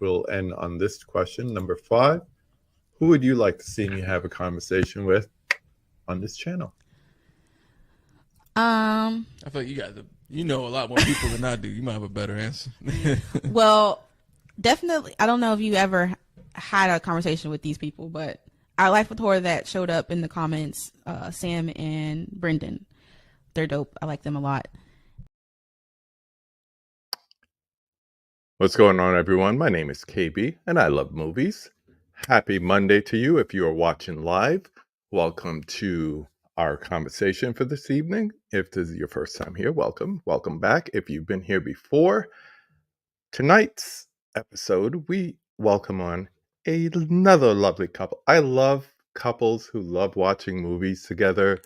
We'll end on this question, number 5. Who would you like to see me have a conversation with on this channel? I feel like you know a lot more people than I do. You might have a better answer. Well, definitely. I don't know if you ever had a conversation with these people, but our Life with Horror that showed up in the comments, Sam and Brendan, they're dope. I like them a lot. What's going on, everyone? My name is KB, and I love movies. Happy Monday to you if you are watching live. Welcome to our conversation for this evening. If this is your first time here, welcome. Welcome back. If you've been here before, tonight's episode, we welcome on another lovely couple. I love couples who love watching movies together.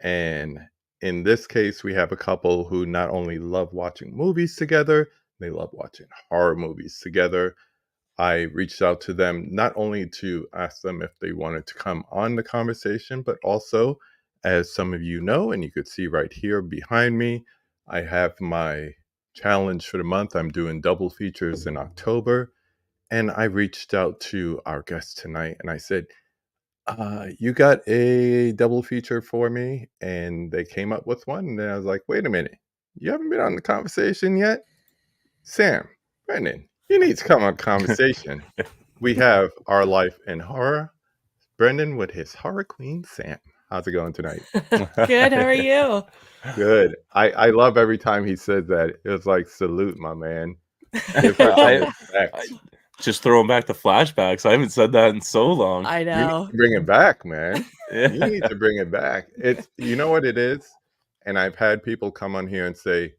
And in this case, we have a couple who not only love watching movies together, they love watching horror movies together. I reached out to them not only to ask them if they wanted to come on the conversation, but also, as some of you know, and you could see right here behind me, I have my challenge for the month. I'm doing double features in October. And I reached out to our guest tonight and I said, you got a double feature for me? And they came up with one. And I was like, wait a minute, you haven't been on the conversation yet? Sam, Brendan, you need to come on conversation. We have Our Life in Horror, Brendan with his horror queen, Sam. How's it going tonight? Good, how are you? Good. I love every time he says that. It was like, salute, my man. Just throwing back the flashbacks. I haven't said that in so long. I know. You need to bring it back, man. Yeah. You need to bring it back. It's, you know what it is? And I've had people come on here and say,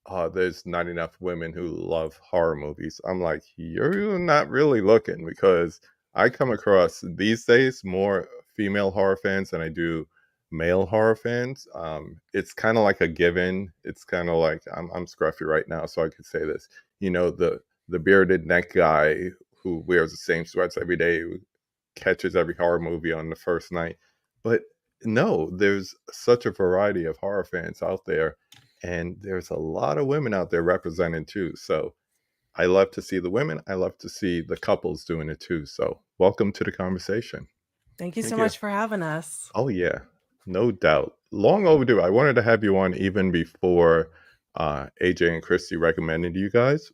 oh, there's not enough women who love horror movies. I'm like, you're not really looking, because I come across these days more female horror fans than I do male horror fans. It's kind of like a given. It's kind of like, I'm scruffy right now, so I could say this. You know, the bearded neck guy who wears the same sweats every day, who catches every horror movie on the first night. But no, there's such a variety of horror fans out there. And there's a lot of women out there representing too. So I love to see the women. I love to see the couples doing it too. So welcome to the conversation. Thank you so much for having us. Oh, yeah, no doubt. Long overdue. I wanted to have you on even before AJ and Christy recommended you guys,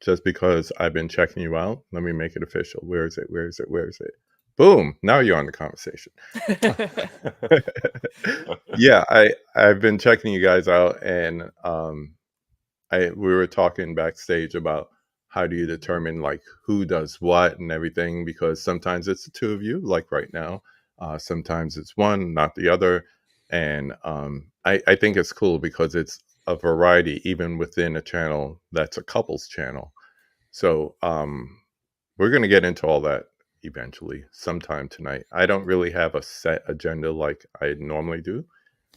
just because I've been checking you out. Let me make it official. Where is it? Where is it? Where is it? Boom. Now you're on the conversation. Yeah, I've been checking you guys out, and we were talking backstage about how do you determine like who does what and everything, because sometimes it's the two of you, like right now. Sometimes it's one, not the other. And I think it's cool because it's a variety even within a channel that's a couples channel. So we're going to get into all that eventually sometime tonight. I don't really have a set agenda like I normally do,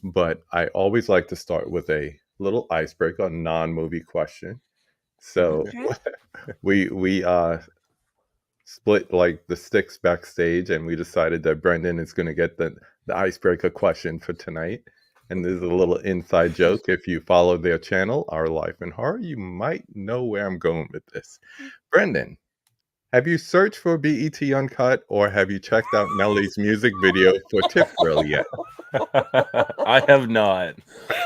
but I always like to start with a little icebreaker, a non-movie question. So we split like the sticks backstage, and we decided that Brendan is going to get the icebreaker question for tonight. And there's a little inside joke. If you follow their channel, Our Life in Horror, you might know where I'm going with this. Brendan, have you searched for BET Uncut, or have you checked out Nelly's music video for Tip Drill yet? I have not.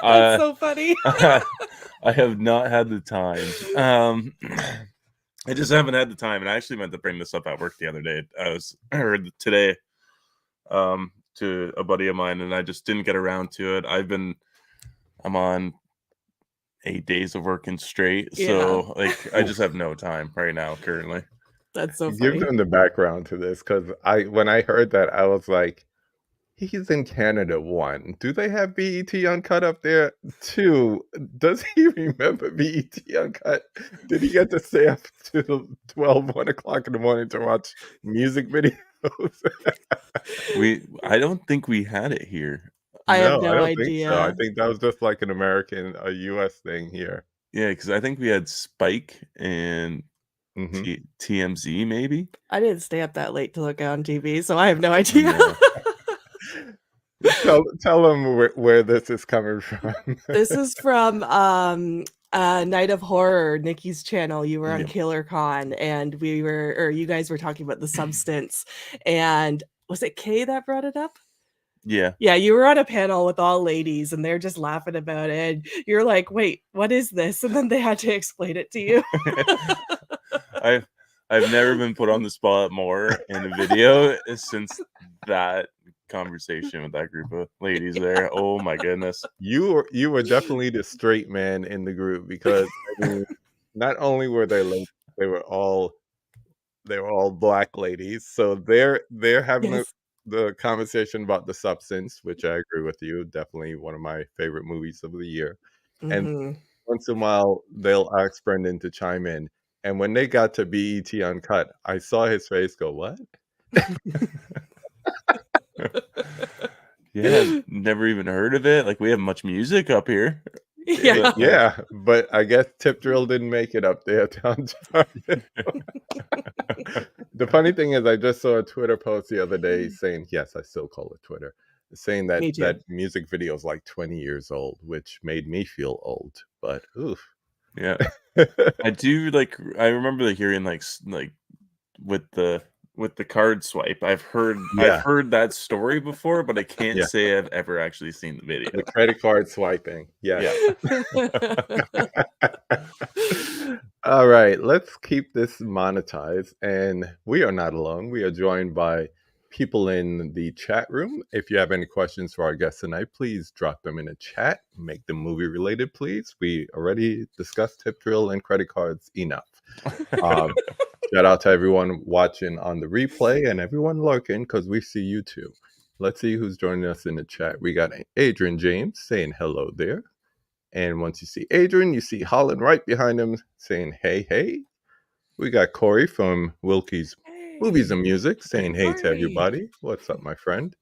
That's so funny. I have not had the time. I just haven't had the time, and I actually meant to bring this up at work the other day. I heard today to a buddy of mine, and I just didn't get around to it. I'm on 8 days of working straight, so like I just have no time right now currently. That's so Give funny. them the background to this, because when I heard that, I was like, he's in Canada. 1, do they have BET Uncut up there? 2, does he remember BET Uncut? Did he get to stay up till 1 o'clock in the morning to watch music videos? I don't think we had it here. I have No, I no don't think so. I idea. think that was just like an American, a US thing here. Yeah, because I think we had Spike and hmm TMZ maybe. I didn't stay up that late to look on TV, so I have no idea. No. Tell them where this is coming from. This is from Night of Horror, Nikki's channel. You were on Yep. Killer Con, and you guys were talking about the substance. And was it Kay that brought it up? Yeah. Yeah, you were on a panel with all ladies, and they're just laughing about it. And you're like, "Wait, what is this?" And then they had to explain it to you. I've never been put on the spot more in a video since that conversation with that group of ladies there. Oh my goodness. You were definitely the straight man in the group, because I mean, not only were they ladies, they were all black ladies. So they're having Yes. the conversation about The Substance, which I agree with you, definitely one of my favorite movies of the year. And Mhm. once in a while, they'll ask Brendan to chime in. And when they got to BET Uncut, I saw his face go, "What?" Yeah, never even heard of it. Like, we have much music up here. Yeah. Yeah, but I guess Tip Drill didn't make it up there to Ontario. The funny thing is, I just saw a Twitter post the other day saying, yes, I still call it Twitter, saying that Me too. that music video is like 20 years old, which made me feel old. But oof. Yeah. I do I remember hearing like with the card swipe. I've heard that story before, but I can't Yeah. say I've ever actually seen the video. The credit card swiping. Yes. All right, let's keep this monetized. And we are not alone. We are joined by people in the chat room. If you have any questions for our guests tonight, please drop them in the chat. Make them movie related, please. We already discussed tip drill and credit cards enough. Shout out to everyone watching on the replay and everyone lurking, because we see you too. Let's see who's joining us in the chat. We got Adrian James saying hello there. And once you see Adrian, you see Holland right behind him saying, hey, hey. We got Corey from Wilkie's Movies and Music saying hey to everybody. What's up, my friend?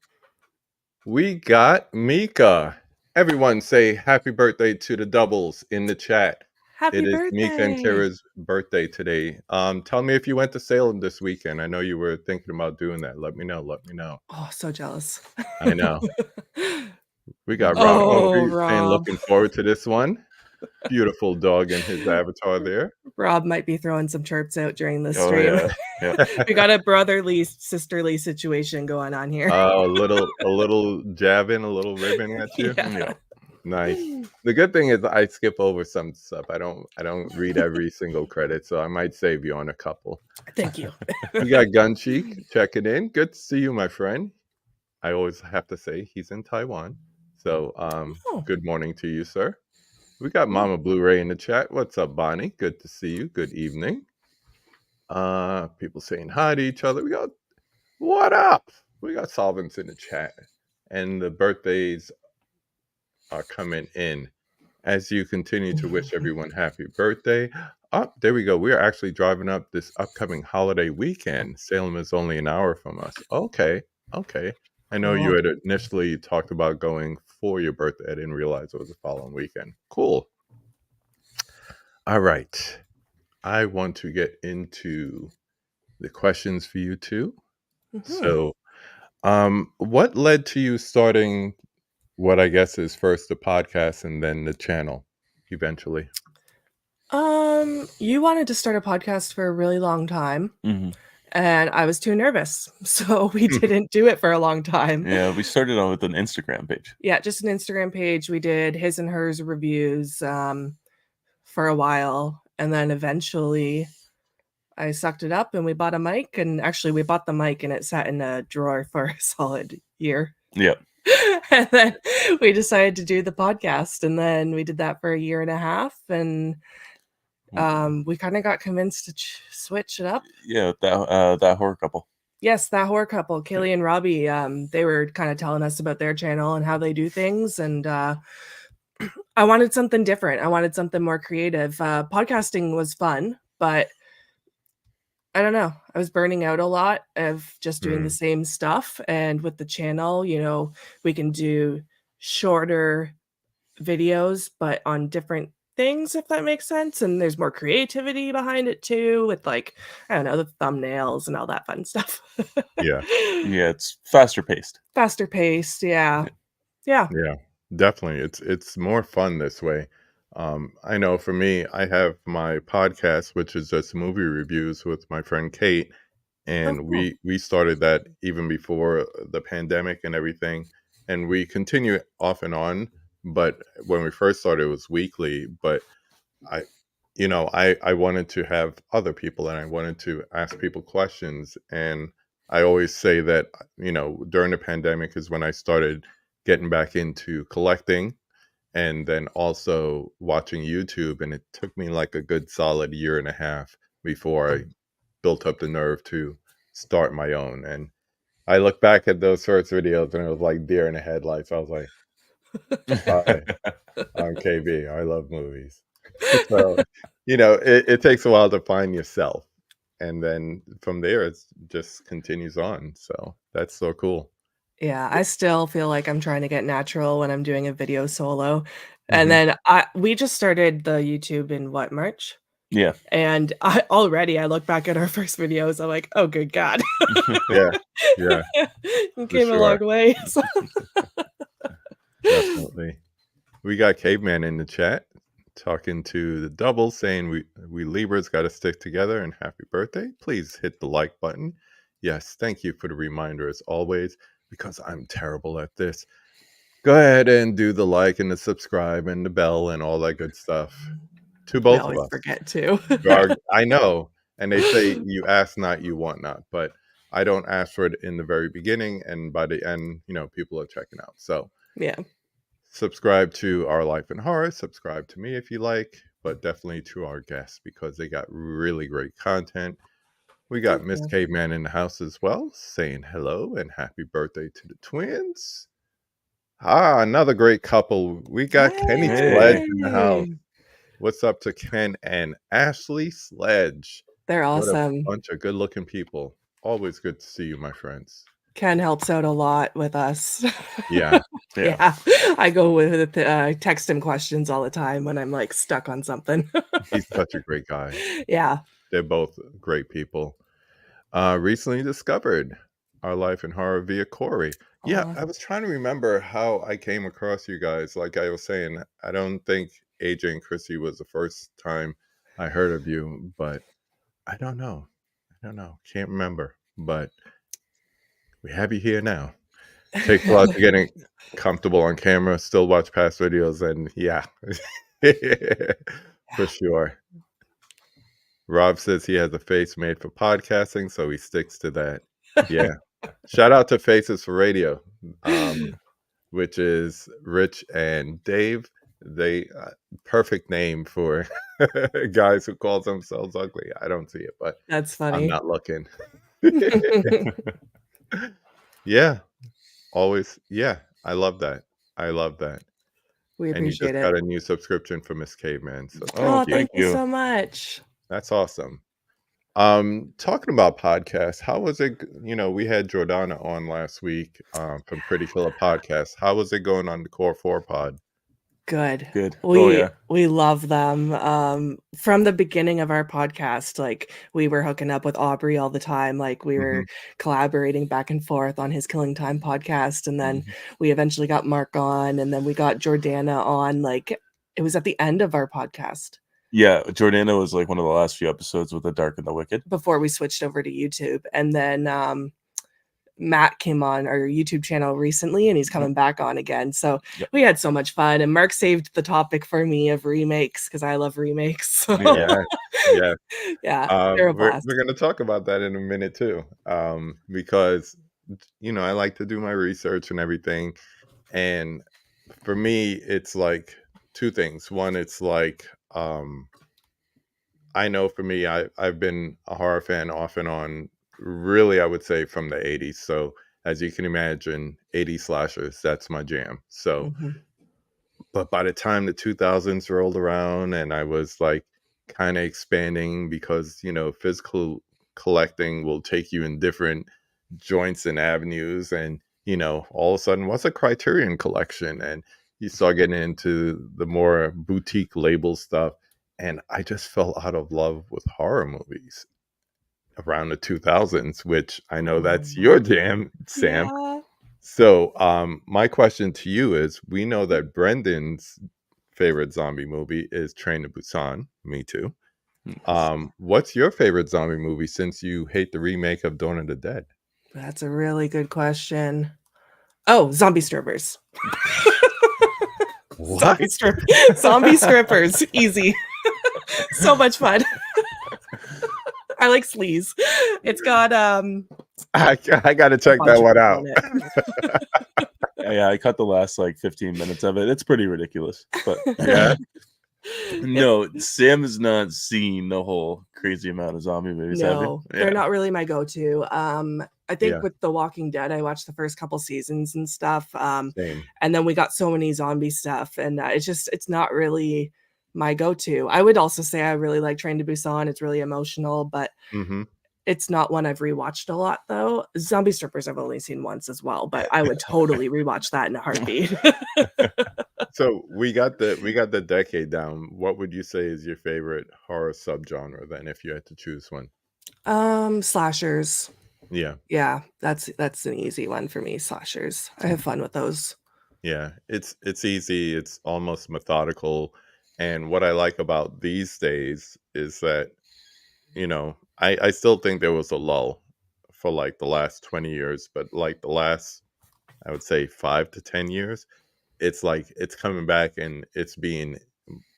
We got Mika. Everyone say happy birthday to the doubles in the chat. Happy It is birthday. Mika and Kira's birthday today. Tell me if you went to Salem this weekend. I know you were thinking about doing that. Let me know. Oh, so jealous. I know. We got Rob Humphrey saying Rob. looking forward to this one. Beautiful dog in his avatar there. Rob might be throwing some chirps out during this Oh, stream. yeah. We got a brotherly, sisterly situation going on here. A little jabbing, a little ribbing at you. Yeah. Nice. The good thing is I skip over some stuff. I don't read every single credit, so I might save you on a couple. Thank you. We got Gun Cheek checking in. Good to see you, my friend. I always have to say he's in Taiwan. So good morning to you, sir. We got Mama Blu-ray in the chat. What's up, Bonnie? Good to see you. Good evening. People saying hi to each other. We got what up? We got solvents in the chat. And the birthdays are coming in as you continue to wish everyone happy birthday. Oh, there we go. We are actually driving up this upcoming holiday weekend. Salem is only an hour from us. Okay. I know you had initially talked about going for your birthday. I didn't realize it was the following weekend. Cool. All right. I want to get into the questions for you too. So, what led to you starting what I guess is first the podcast and then the channel eventually? You wanted to start a podcast for a really long time. Mhm. And I was too nervous. So we didn't do it for a long time. Yeah, we started on with an Instagram page. Yeah, just an Instagram page. We did his and hers reviews. for a while, and then eventually I sucked it up and we bought a mic. And actually, we bought the mic and it sat in a drawer for a solid year. Yeah. And then we decided to do the podcast, and then we did that for a year and a half, and we kind of got convinced to switch it up. Yeah, that horror couple. Yes, that horror couple, Kaylee and Robbie, they were kind of telling us about their channel and how they do things, and I wanted something different. I wanted something more creative. Podcasting was fun, but I don't know. I was burning out a lot of just doing the same stuff. And with the channel, we can do shorter videos, but on different things, if that makes sense. And there's more creativity behind it too, with I don't know, the thumbnails and all that fun stuff. Yeah. Yeah, it's faster paced. Faster paced. Yeah. Yeah, definitely. It's more fun this way. I know for me, I have my podcast, which is just movie reviews with my friend Kate, and cool. we started that even before the pandemic and everything, and we continue off and on. But when we first started, it was weekly. But I, I wanted to have other people, and I wanted to ask people questions, and I always say that during the pandemic is when I started getting back into collecting and then also watching YouTube. And it took me like a good solid year and a half before I built up the nerve to start my own. And I look back at those first videos and it was like deer in the headlights. I was like, hi, I'm KB. I love movies. So, it takes a while to find yourself. And then from there, it just continues on. So that's so cool. Yeah, I still feel like I'm trying to get natural when I'm doing a video solo. And Mhm. then we just started the YouTube in March? Yeah. And I look back at our first videos, I'm like, "Oh, good God." Yeah. Yeah. We For came a sure. long way. So Definitely. We got Caveman in the chat talking to the double saying we Libras got to stick together and happy birthday. Please hit the like button. Yes, thank you for the reminder as always, because I'm terrible at this. Go ahead and do the like and the subscribe and the bell and all that good stuff to we both of always us. forget to. I know. And they say you ask not, you want not. But I don't ask for it in the very beginning. And by the end, people are checking out. So Yeah. subscribe to Our Life in Horror. Subscribe to me if you like. But definitely to our guests because they got really great content. We got Thank Miss you. Caveman in the house as well, saying hello and happy birthday to the twins. Another great couple. We got Kenny Sledge in the house. Yay! What's up to Ken and Ashley Sledge? They're What a awesome. bunch of good-looking people. Always good to see you, my friends. Ken helps out a lot with us. Yeah. Yeah. I go with text him questions all the time when I'm stuck on something. He's such a great guy. Yeah. They're both great people. Recently discovered Our Life in Horror via Corey. Yeah, I was trying to remember how I came across you guys. Like I was saying, I don't think AJ and Chrissy was the first time I heard of you, but I don't know. Can't remember. But we have you here now. Takes a lot to getting comfortable on camera, still watch past videos, and yeah. For sure. Rob says he has a face made for podcasting, so he sticks to that. Yeah. Shout out to Faces for Radio, which is Rich and Dave. They perfect name for guys who call themselves ugly. I don't see it, but That's I'm funny. not looking. Yeah. Always. Yeah. I love that. We And you appreciate just it. got a new subscription for Miss Caveman. So Oh, Thank you you. so much. that's awesome. Talking about podcasts, how was it? We had Jordana on last week from Pretty Killer Podcast. How was it going on the Core 4 pod? Good. Good. We love them. From the beginning of our podcast, we were hooking up with Aubrey all the time. We were collaborating back and forth on his Killing Time podcast, and then we eventually got Mark on, and then we got Jordana on. It was at the end of our podcast. Yeah, Jordana was one of the last few episodes with The Dark and the Wicked before we switched over to YouTube, and then Matt came on our YouTube channel recently, and he's coming back on again. So we had so much fun, and Mark saved the topic for me of remakes because I love remakes. So, Yeah, yeah. they're a blast. We're going to talk about that in a minute too, because I like to do my research and everything, and for me, it's like two things. One, it's like I know for me, I've been a horror fan off and on, really, I would say from the 80s. So as you can imagine, 80s slashers, that's my jam. So, but by the time the 2000s rolled around and I was like kind of expanding because, physical collecting will take you in different joints and avenues. And, all of a sudden, what's a Criterion collection? And you start getting into the more boutique label stuff. And I just fell out of love with horror movies around the 2000s, which I know that's your jam, Sam. Yeah. So, my question to you is: we know that Brendan's favorite zombie movie is Train to Busan. Me too. What's your favorite zombie movie since you hate the remake of Dawn of the Dead? That's a really good question. Oh, zombie strippers. What? Zombie strippers. Easy. So much fun. I like sleaze. It's got I gotta check bunch that of one people out. in it. Yeah, I cut the last like 15 minutes of it. It's pretty ridiculous, but Yeah. no, Sam has not seen the whole crazy amount of zombie movies. Have you? No, they're not really my go-to. I think Yeah. with The Walking Dead, I watched the first couple seasons and stuff. Same. And then we got so many zombie stuff, and it's not really my go-to. I would also say I really like Train to Busan. It's really emotional, but Mm-hmm. it's not one I've rewatched a lot though. Zombie Strippers I've only seen once as well, but I would totally rewatch that in a heartbeat. So we got the decade down. What would you say is your favorite horror subgenre then, if you had to choose one? Slashers. Yeah. Yeah, that's an easy one for me. Slashers. I have fun with those. Yeah, it's easy. It's almost methodical. And what I like about these days is that, I still think there was a lull for like the last 20 years, but like the last, I would say 5 to 10 years, it's like it's coming back and it's being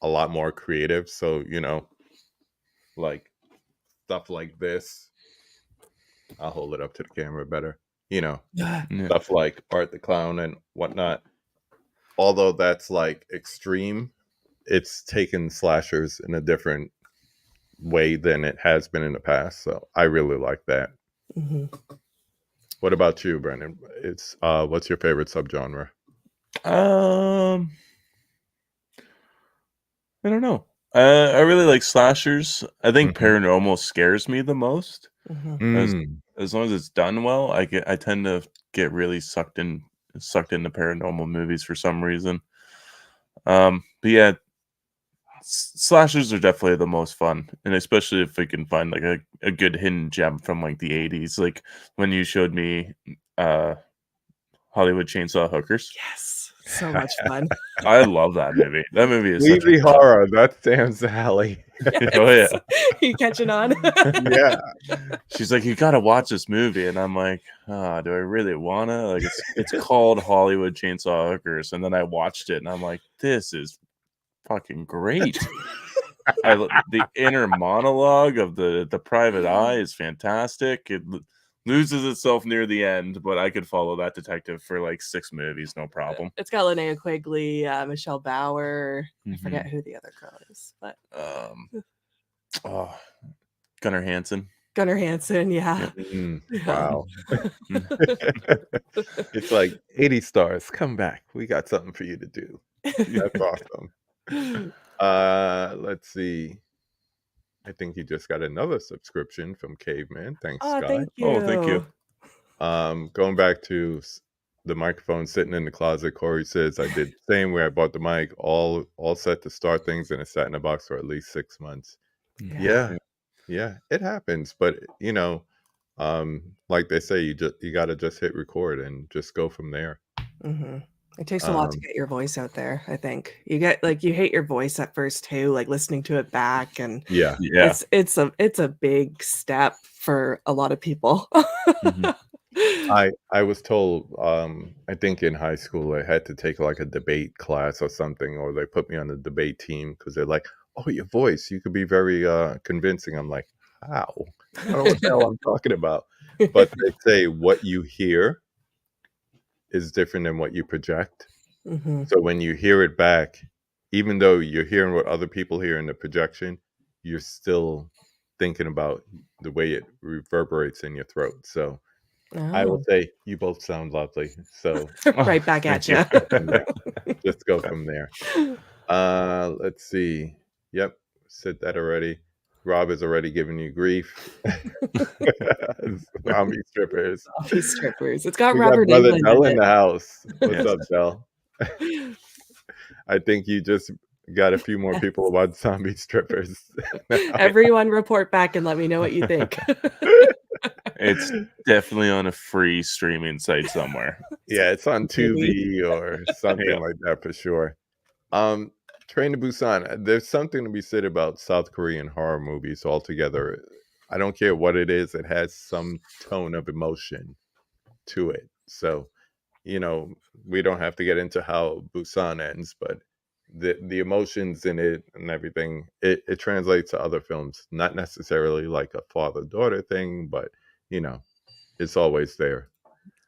a lot more creative. So, like stuff like this, I'll hold it up to the camera better, Yeah. stuff like Art the Clown and whatnot. Although that's like extreme, it's taken slashers in a different way than it has been in the past. So I really like that. Mhm. What about you, Brendan? It's what's your favorite subgenre? I don't know. I really like slashers. I think paranormal scares me the most. Mhm. As long as it's done well, I tend to get really sucked into paranormal movies for some reason. But yeah, slashers are definitely the most fun, and especially if we can find like a good hidden gem from like the 80s, like when you showed me Hollywood Chainsaw Hookers. Yes, so much fun. I love that movie. That movie is such Sleazy a fun. horror. That's Sam's alley. Oh yeah. You catching on? Yeah. She's like, you gotta watch this movie, and I'm like, do I really wanna? Like, it's called Hollywood Chainsaw Hookers, and then I watched it, and I'm like, this is fucking great. The inner monologue of the private eye is fantastic. It loses itself near the end, but I could follow that detective for like 6 movies, no problem. It's got Linnea Quigley, Michelle Bauer. I forget who the other girl is, but Gunnar Hansen. Gunnar Hansen, yeah. Wow. It's like 80 stars. Come back. We got something for you to do. That's awesome. Let's see. I think he just got another subscription from Caveman. Thanks, Oh, Scott. thank you. Oh, thank you. Going back to the microphone sitting in the closet, Corey says I did the same way. I bought the mic all set to start things, and it sat in a box for at least 6 months. Yeah, it happens. But like they say, you got to just hit record and just go from there. It takes a lot to get your voice out there. I think you get like you hate your voice at first too, like listening to it back, and Yeah. it's a big step for a lot of people. I was told, I think in high school I had to take like a debate class or something, or they put me on the debate team because they're like, "Oh, your voice, you could be very convincing." I'm like, "How? I don't know what the hell I'm talking about." But they say what you hear is different than what you project. Mhm. So when you hear it back, even though you're hearing what other people hear in the projection, you're still thinking about the way it reverberates in your throat. So I will Oh. say you both sound lovely. So Right back Thank at you. you. go from there. Just go from there. Let's see. Yep, said that already. Rob has already given you grief. Zombie strippers. Zombie strippers. It's got We got Robert brother Englund Dell in in the house. What's Yes. up, Dell? it. I think you just got a few more people about zombie strippers. Everyone report back and let me know what you think. It's definitely on a free streaming site somewhere. Yeah, it's on Maybe. Tubi or something Yeah. like that for sure. Um, Train to Busan. There's something to be said about South Korean horror movies altogether. I don't care what it is; it has some tone of emotion to it. So, we don't have to get into how Busan ends, but the emotions in it and everything, it translates to other films. Not necessarily like a father-daughter thing, but it's always there.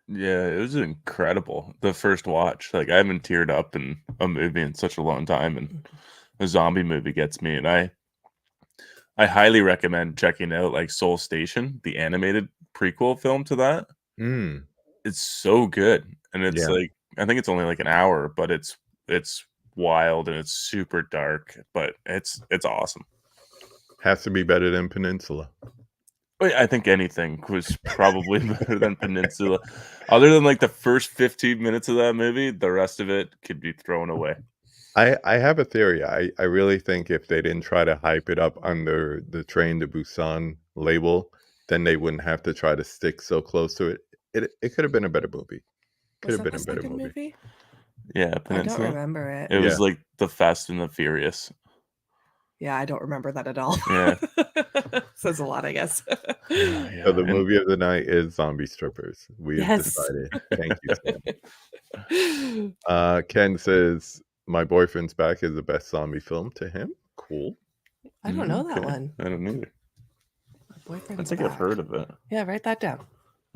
Yeah, it was incredible. The first watch, like I haven't teared up in a movie in such a long time, and a zombie movie gets me. And I highly recommend checking out like Soul Station, the animated prequel film to that. Mm, It's so good, and it's yeah. like I think it's only like an hour, but it's wild and it's super dark, but it's awesome. Has to be better than Peninsula. I think anything was probably better than Peninsula. Other than like the first 15 minutes of that movie, the rest of it could be thrown away. I have a theory. I really think if they didn't try to hype it up under the Train to Busan label, then they wouldn't have to try to stick so close to it. It could have been a better movie. Could Was have that been the a better second movie. movie? Yeah, I don't Peninsula. remember it. It Yeah. was like the Fast and the Furious. Yeah, I don't remember that at all. Yeah. Says a lot, I guess. So Yeah, the and movie of the night is Zombie Strippers. We have Yes. decided. Thank you, Sam. Ken says My Boyfriend's Back is the best zombie film to him. Cool. I don't know that Okay. one. I don't either. My I boyfriend's think I've back. heard of it. Yeah, write that down.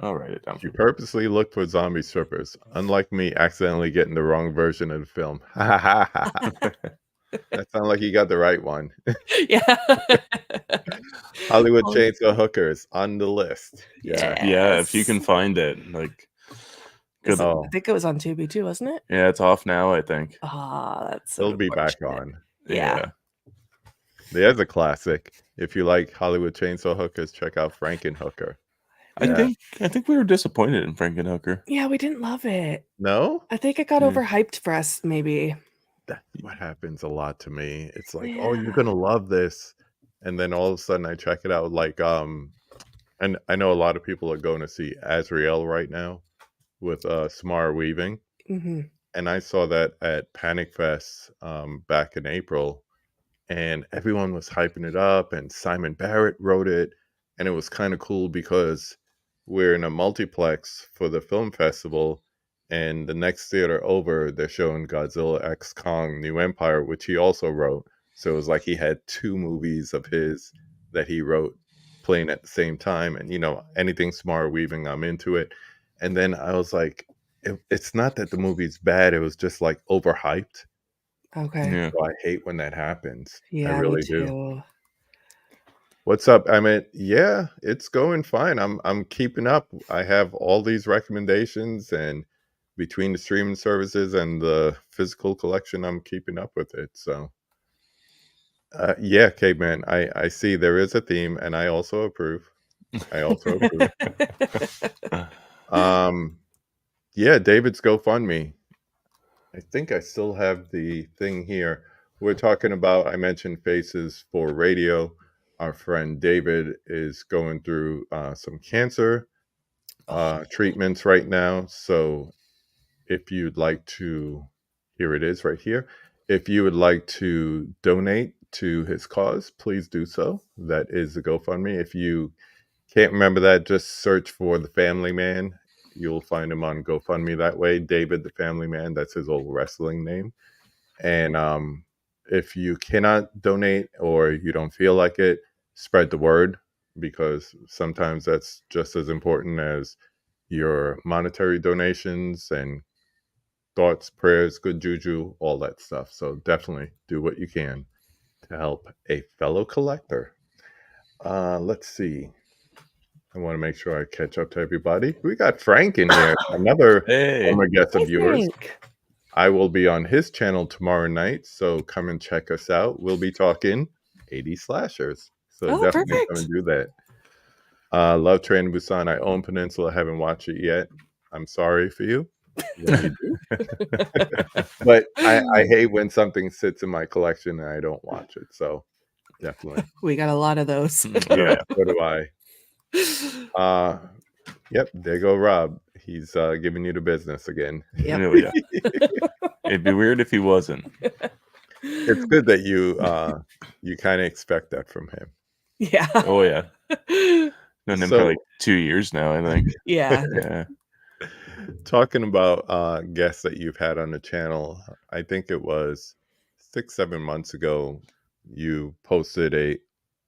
I'll write it down. You purposely look for zombie strippers, unlike me accidentally getting the wrong version of the film. That sounds like you got the right one. Yeah. Hollywood Oh, Chainsaw Hookers on the list. Yeah. Yeah, if you yes. can find it, like good. Oh, I think it was on Tubi too, wasn't it? Yeah, it's off now, I think. Ah, that's so it'll be back unfortunate. on. Yeah. There's a classic. If you like Hollywood Chainsaw Hookers, check out Frankenhooker. Yeah. I think we were disappointed in Frankenhooker. Yeah, we didn't love it. No? I think it got Yeah. overhyped for us, maybe. That's what happens a lot to me. It's like, oh, you're Yeah. gonna love this. And then all of a sudden I check it out. Like, and I know a lot of people are going to see Azrael right now with Samara Weaving. Hmm. And I saw that at Panic Fest back in April, and everyone was hyping it up, and Simon Barrett wrote it, and it was kind of cool because we're in a multiplex for the film festival, and the next theater over they're showing Godzilla X Kong New Empire, which he also wrote. So it was like he had two movies of his that he wrote playing at the same time, and anything Samara Weaving, I'm into it. And then I was like, it's not that the movie's bad, it was just like overhyped. Okay. Yeah. So I hate when that happens. I Yeah, me really do. too. What's up? I mean, yeah, it's going fine. I'm keeping up. I have all these recommendations, and between the streaming services and the physical collection, I'm keeping up with it. So yeah, Caveman, I see there is a theme, and I also approve. I also approve. Yeah, David's GoFundMe. I think I still have the thing here. We're talking about, I mentioned Faces for Radio. Our friend David is going through some cancer treatments right now. So if you'd like to, here it is right here. If you would like to donate to his cause, please do so. That is the GoFundMe. If you Can't remember that. Just search for The Family Man. You'll find him on GoFundMe that way. David the Family Man. That's his old wrestling name. And if you cannot donate or you don't feel like it, spread the word, because sometimes that's just as important as your monetary donations and thoughts, prayers, good juju, all that stuff. So definitely do what you can to help a fellow collector. Let's see. I want to make sure I catch up to everybody. We got Frank in here, another Hey. former guest Hey, of yours. Frank. I will be on his channel tomorrow night, so come and check us out. We'll be talking 80 slashers. So Oh, definitely come perfect. and do that. Love Train to Busan. I own Peninsula. Haven't watched it yet. I'm sorry for you when you do. But I hate when something sits in my collection and I don't watch it. So definitely. We got a lot of those. Yeah, so do I. Yep, there go Rob. He's giving you the business again. Yep. Oh, yeah. It'd be weird if he wasn't. It's good that you kind of expect that from him. Yeah. Oh yeah. Known him for like 2 years now, I think. Yeah. Yeah. Talking about guests that you've had on the channel, I think it was 6-7 months ago, you posted a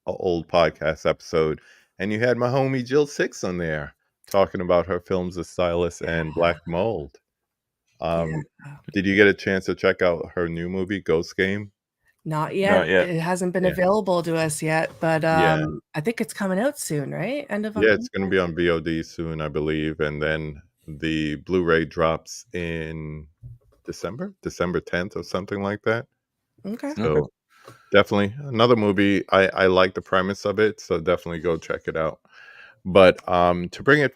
old podcast episode, and you had my homie Jill Six on there talking about her films of Stylus and Black Mold. Did you get a chance to check out her new movie, Ghost Game? Not yet. Not yet. It hasn't been Yeah. available to us yet, but Yeah. I think it's coming out soon, right? End of Yeah, it's going to October? be on VOD soon, I believe, and then the Blu-ray drops in December 10th or something like that. Okay. So definitely another movie. I like the premise of it, so definitely go check it out. But to bring it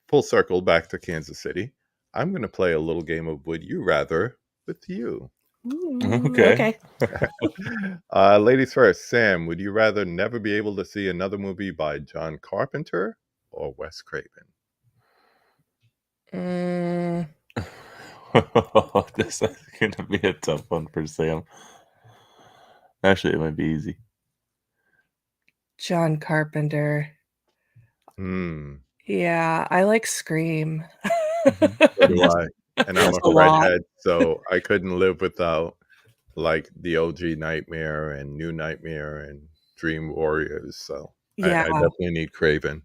full circle back to Kansas City, I'm going to play a little game of Would You Rather with you. Ooh, Okay. Ladies first, Sam, would you rather never be able to see another movie by John Carpenter or Wes Craven? Mm, This is gonna be a tough one for Sam. Actually, it might be easy. John Carpenter. Hmm. Yeah, I like Scream. So do I. And I'm Yes, a A lot. redhead, so I couldn't live without like the OG Nightmare and New Nightmare and Dream Warriors. So I Yeah, definitely need Craven.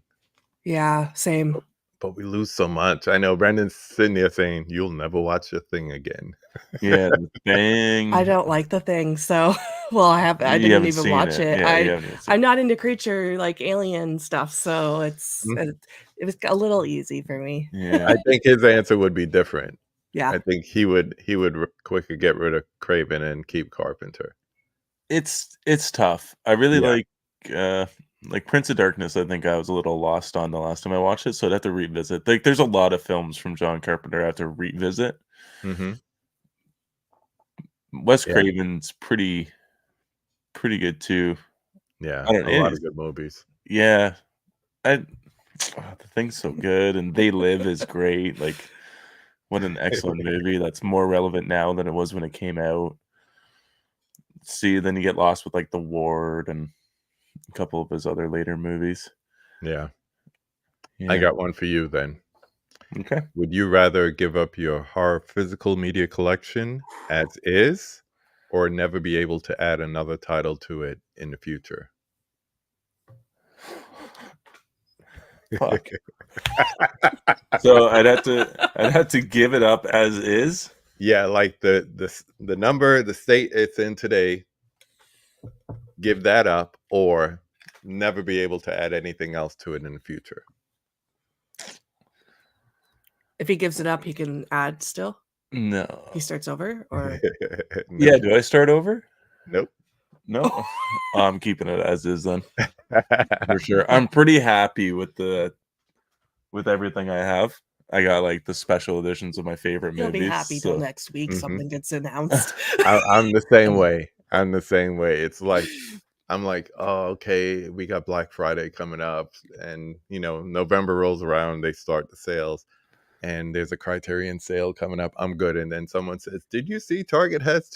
yeah, same. But we lose so much. I know Brendan's sitting there saying, "You'll never watch a thing again." Yeah, the thing. I don't like the thing, so well, I You didn't haven't even seen watch it. it. Yeah, you haven't even seen I'm not into creature like alien stuff, so Mhm. it was a little easy for me. it. Yeah. I think his answer would be different. Yeah. I think he would quicker get rid of Craven and keep Carpenter. It's tough. I really Yeah. like Prince of Darkness. I think I was a little lost on the last time I watched it, so I'd have to revisit. Like, there's a lot of films from John Carpenter I have to revisit. Mm-hmm. Wes Yeah. Craven's pretty good too. Yeah, I don't a know. lot of good movies. Yeah, the thing's so good, and They Live is great. Like, what an excellent movie. That's more relevant now than it was when it came out. See, then you get lost with like The Ward and a couple of his other later movies. Yeah. I Yeah. got one for you then. Okay. Would you rather give up your horror physical media collection as is, or never be able to add another title to it in the future? Fuck. So I'd have to give it up as is. Yeah, like the number, the state it's in today, give that up, or never be able to add anything else to it in the future. If he gives it up, he can add still. No. He starts over, or Yeah, Nope. do I start over? Nope. No. I'm keeping it as is then. For sure. I'm pretty happy with everything I have. I got like the special editions of my favorite he'll movies. be happy till so- next week. Mhm. Something gets announced. I'm the same way. I'm the same way. It's like I'm like, oh, okay, we got Black Friday coming up, and November rolls around, they start the sales, and there's a Criterion sale coming up. I'm good, and then someone says, "Did you see Target has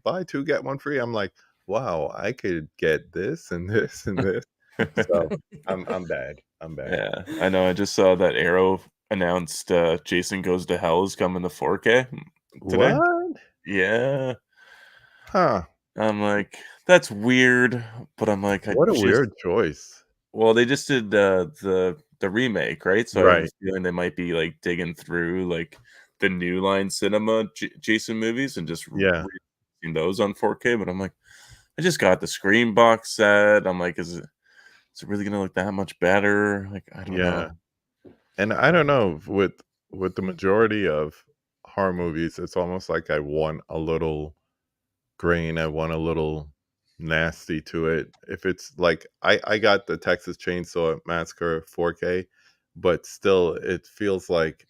buy two get one free?" I'm like, wow, I could get this and this and this. So I'm bad. I'm bad. Yeah, I know. I just saw that Arrow announced Jason Goes to Hell is coming to 4K today. What? Yeah, Huh. I'm like, that's weird, but I'm like, I What a just weird choice. well, they just did the remake, right? So I have a Right. feeling they might be like digging through like the New Line Cinema Jason movies and just Yeah. releasing those on 4K. But I'm like, I just got the Scream box set. I'm like, is it really gonna look that much better? Like, I don't Yeah. know. And I don't know, with the majority of horror movies, it's almost like I want a little grain. I want a little nasty to it. If it's like I got the Texas Chainsaw Massacre 4K, but still it feels like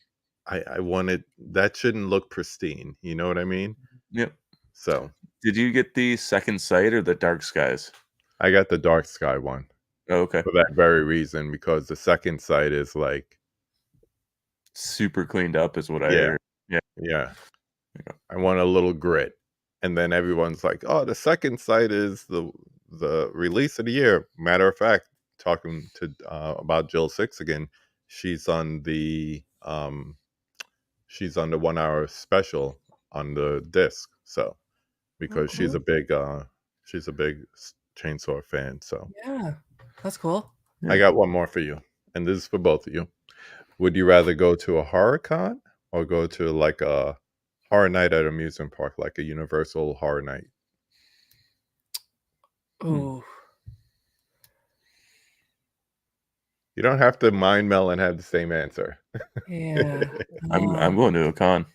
I want it, that shouldn't look pristine. You know what I mean? Yep. So Did you get the Second Sight or the Dark Skies? I got the Dark Sky one Oh, okay. for that very reason, because the second sight is like, Super cleaned up is what I yeah, heard. Yeah. yeah. Okay. I want a little grit. And then everyone's like, "Oh, the second sight is the release of the year." Matter of fact, talking to about Jill Six again, she's on the 1 hour special on the disc. So because cool. she's a big Chainsaw fan. So Yeah, that's cool. I got one more for you, and this is for both of you. Would you rather go to a horror con or go to like a horror night at an amusement park, like a Universal Horror Night? Oh, You don't have to mind meld and have the same answer. yeah. I'm going to a con.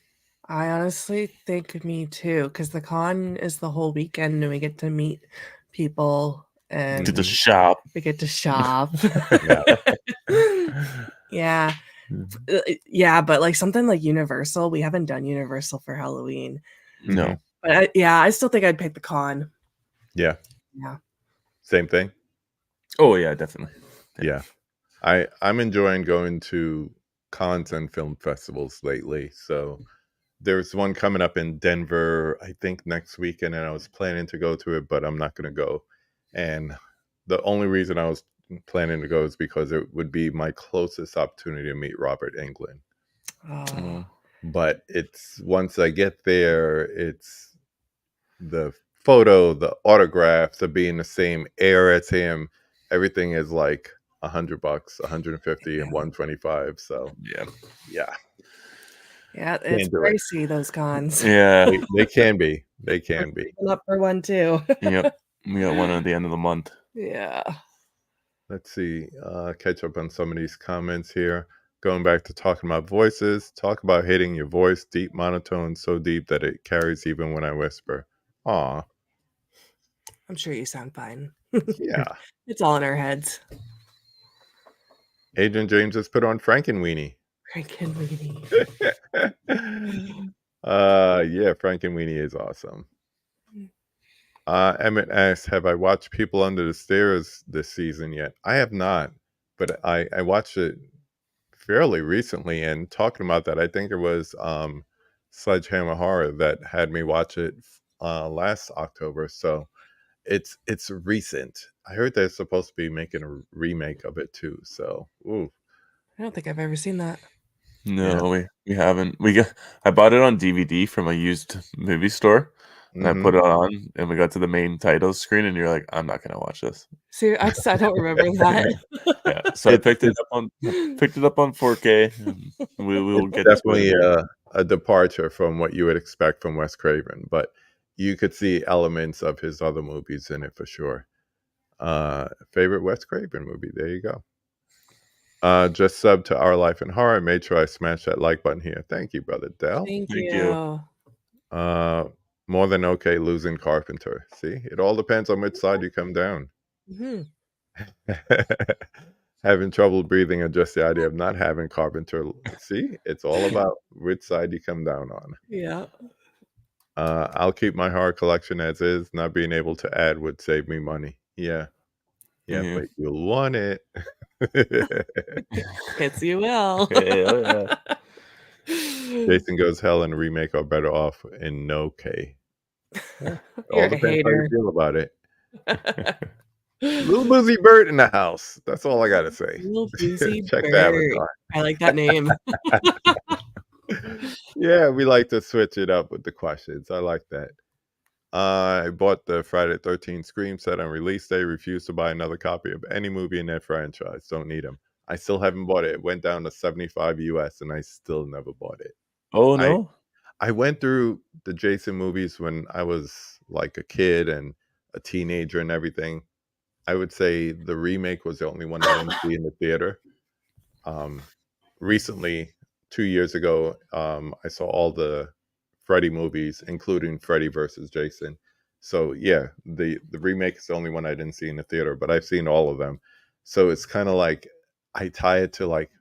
I honestly think me too, because the con is the whole weekend and we get to meet people and To the Mhm. shop. we get to shop. Yeah. Yeah. Yeah, but like something like Universal, we haven't done Universal for Halloween. No. But I still think I'd pick the con. Yeah. Yeah. Same thing. Oh yeah, definitely. Yeah. I'm enjoying going to cons and film festivals lately. So there's one coming up in Denver, I think next weekend, and I was planning to go to it, but I'm not going to go. And the only reason I was planning to go is because it would be my closest opportunity to meet Robert Englund. Oh, But it's once I get there, it's the photo, the autographs, of being the same era as him. Everything is like $100, 150, and 125. So Yeah. yeah, it's can't do it. pricey, those cons. Yeah. They can be. They We're can be. saving up for one too. Yep. We got one at the end of the month. Yeah. Let's see. Catch up on some of these comments here. Going back to talking about voices, talk about hitting your voice deep, monotone, so deep that it carries even when I whisper. Aw, I'm sure you sound fine. yeah. It's all in our heads. Adrian James has put on Frankenweenie. Frankenweenie. Yeah, Frankenweenie is awesome. Emmett asks, have I watched People Under the Stairs this season yet? I have not, but I watched it fairly recently. And talking about that, I think it was Sledgehammer Horror that had me watch it last October. So it's recent. I heard they're supposed to be making a remake of it too. So, ooh. I don't think I've ever seen that. No, we haven't. I bought it on DVD from a used movie store. And I put it on, and we got to the main title screen, and you're like, "I'm not gonna watch this." See, I don't remember that. Yeah, so I It's picked it up on 4K. And we will get to definitely it. a departure from what you would expect from Wes Craven, but you could see elements of his other movies in it for sure. Favorite Wes Craven movie? There you go. Just sub to Our Life in Horror. Made sure I smash that like button here. Thank you, brother Dell. Thank Thank you. More than okay losing Carpenter. See, it all depends on which side you come down. Mhm. Having trouble breathing, or just the idea of not having Carpenter. See, it's all about which side you come down on. Yeah. I'll keep my horror collection as is. Not being able to add would save me money. Yeah, Mhm. but you'll want it. Yes, you will. Yeah. Jason Goes Hell and remake are better off in no K. All You're a depends how you hater. feel about it. Little Boozy Bird in the house. That's all I gotta say. Little Boozy Check the Bird. avatar. I like that name. Yeah, we like to switch it up with the questions. I like that. I bought the Friday the 13th Scream set on release day. Refused to buy another copy of any movie in that franchise. Don't need them. I still haven't bought it. It went down to 75 US, and I still never bought it. Oh I no. I went through the Jason movies when I was like a kid and a teenager and everything. I would say the remake was the only one I didn't see in the theater. Um, Recently, 2 years ago, I saw all the Freddy movies, including Freddy versus Jason. So yeah, the remake is the only one I didn't see in the theater, but I've seen all of them. So it's kind of like I tie it to like